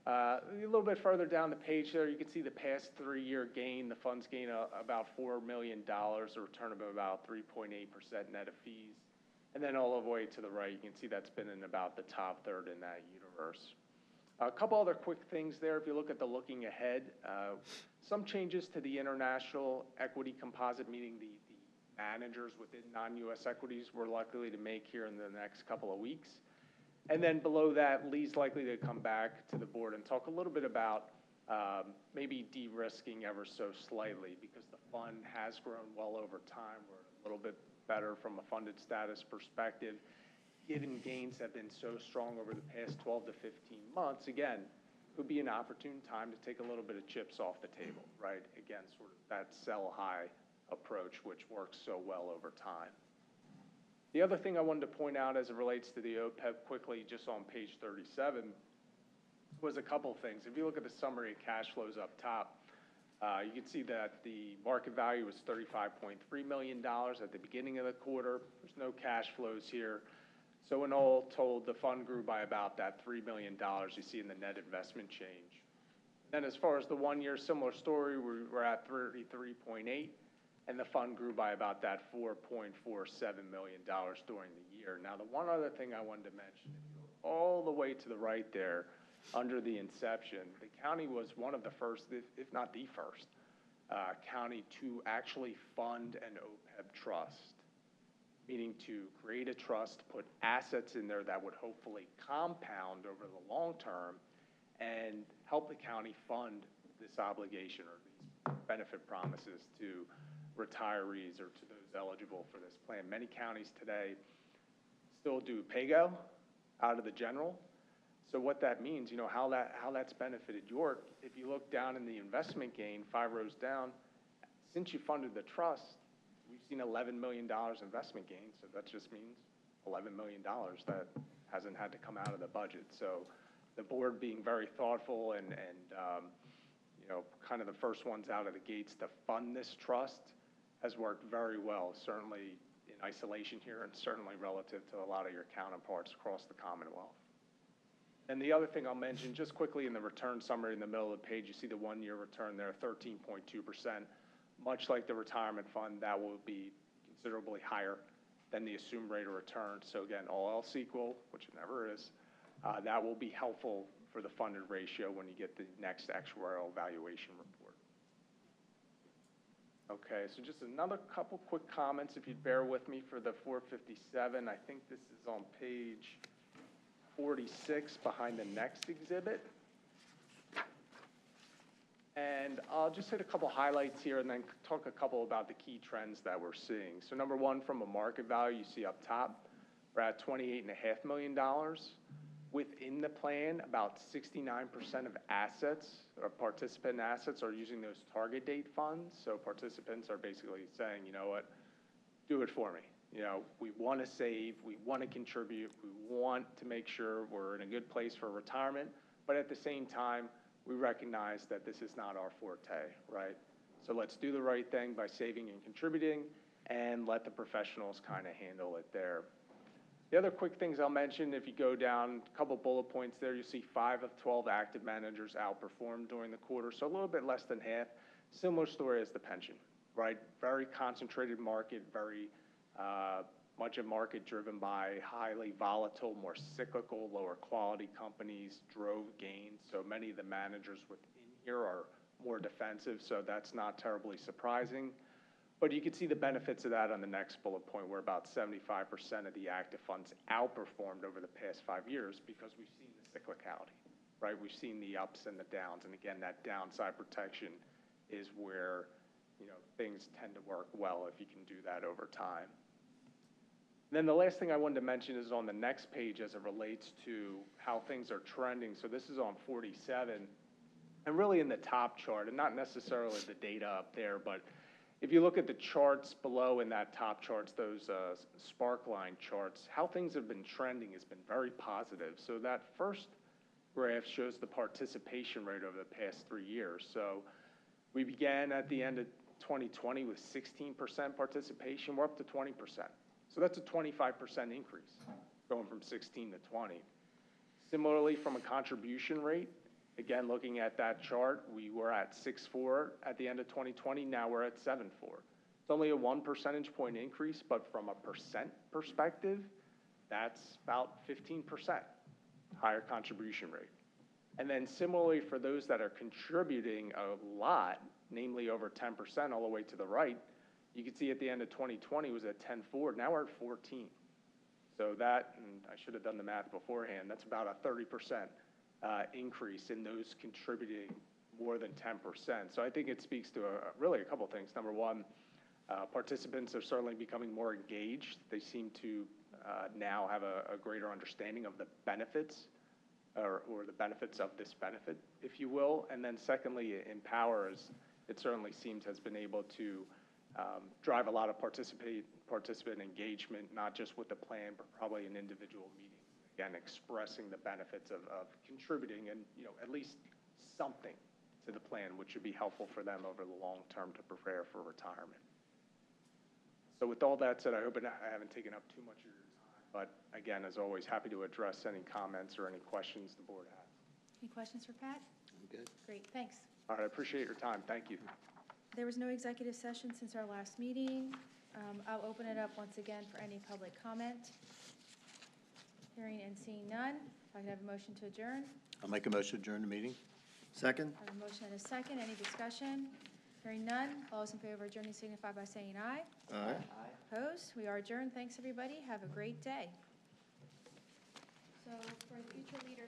S14: A little bit further down the page there, you can see the past 3-year gain. The funds gain about $4 million, a return of about 3.8% net of fees. And then all the way to the right, you can see that's been in about the top third in that universe. A couple other quick things there. If you look at the looking ahead, some changes to the international equity composite, meaning the managers within non-U.S. equities we're likely to make here in the next couple of weeks. And then below that, Lee's likely to come back to the board and talk a little bit about maybe de-risking ever so slightly, because the fund has grown well over time. We're a little bit better from a funded status perspective. Given gains have been so strong over the past 12 to 15 months, again, it would be an opportune time to take a little bit of chips off the table, right? Again, sort of that sell high approach, which works so well over time. The other thing I wanted to point out as it relates to the OPEB quickly, just on page 37, was a couple things. If you look at the summary of cash flows up top, you can see that the market value was $35.3 million at the beginning of the quarter. There's no cash flows here. So in all told, the fund grew by about that $3 million you see in the net investment change. Then as far as the 1 year, similar story, we're at 33.8. And the fund grew by about that $4.47 million during the year. Now, the one other thing I wanted to mention, if you go all the way to the right there, under the inception, the county was one of the first, if not the first, county to actually fund an OPEB trust, meaning to create a trust, put assets in there that would hopefully compound over the long term and help the county fund this obligation or these benefit promises to retirees or to those eligible for this plan. Many counties today still do PAYGO out of the general. So what that means, how that's benefited York, if you look down in the investment gain, 5 rows down, since you funded the trust, we've seen $11 million investment gain. So that just means $11 million that hasn't had to come out of the budget. So the board being very thoughtful and kind of the first ones out of the gates to fund this trust has worked very well, certainly in isolation here and certainly relative to a lot of your counterparts across the Commonwealth. And the other thing I'll mention, just quickly in the return summary in the middle of the page, you see the 1-year return there, 13.2%. Much like the retirement fund, that will be considerably higher than the assumed rate of return. So again, all else equal, which it never is, that will be helpful for the funded ratio when you get the next actuarial valuation report. Okay, so just another couple quick comments, if you'd bear with me for the 457. I think this is on page 46 behind the next exhibit. And I'll just hit a couple highlights here and then talk a couple about the key trends that we're seeing. So number one, from a market value, you see up top, we're at $28.5 million. Within the plan, about 69% of assets or participant assets are using those target date funds. So participants are basically saying, you know what, do it for me. We want to save, we want to contribute, we want to make sure we're in a good place for retirement, but at the same time, we recognize that this is not our forte, right? So let's do the right thing by saving and contributing and let the professionals kind of handle it there. The other quick things I'll mention, if you go down a couple bullet points there, you see 5 of 12 active managers outperformed during the quarter, so a little bit less than half. Similar story as the pension, right? Very concentrated market, very much a market driven by highly volatile, more cyclical, lower quality companies drove gains. So many of the managers within here are more defensive, so that's not terribly surprising. But you can see the benefits of that on the next bullet point, where about 75% of the active funds outperformed over the past 5 years because we've seen the cyclicality, right? We've seen the ups and the downs. And again, that downside protection is where, things tend to work well if you can do that over time. And then the last thing I wanted to mention is on the next page as it relates to how things are trending. So this is on 47, and really in the top chart, and not necessarily the data up there, but if you look at the charts below in that top charts, those spark line charts, how things have been trending has been very positive. So that first graph shows the participation rate over the past 3 years. So we began at the end of 2020 with 16% participation. We're up to 20%. So that's a 25% increase, going from 16 to 20. Similarly, from a contribution rate, again, looking at that chart, we were at 6.4 at the end of 2020. Now we're at 7.4. It's only a 1 percentage point increase, but from a percent perspective, that's about 15% higher contribution rate. And then similarly, for those that are contributing a lot, namely over 10% all the way to the right, you can see at the end of 2020 was at 10.4. Now we're at 14. So that, and I should have done the math beforehand, that's about a 30% increase in those contributing more than 10%. So I think it speaks to really a couple things. Number one, participants are certainly becoming more engaged. They seem to now have a greater understanding of the benefits or the benefits of this benefit, if you will. And then secondly, Empower, as it certainly seems, has been able to drive a lot of participant engagement, not just with the plan, but probably in individual meetings. Again, expressing the benefits of contributing and, at least something to the plan, which would be helpful for them over the long term to prepare for retirement. So with all that said, I hope I haven't taken up too much of your time. But again, as always, happy to address any comments or any questions the board has.
S1: Any questions for Pat?
S12: I'm good.
S1: Great, thanks.
S14: All right, I appreciate your time. Thank you.
S1: There was no executive session since our last meeting. I'll open it up once again for any public comment. Hearing and seeing none, if I could have a motion to adjourn.
S4: I'll make a motion to adjourn the meeting.
S12: Second?
S1: I have a motion and a second. Any discussion? Hearing none, all those in favor of adjourning signify by saying aye.
S12: Aye.
S1: Opposed? We are adjourned. Thanks, everybody. Have a great day. So for the future leader.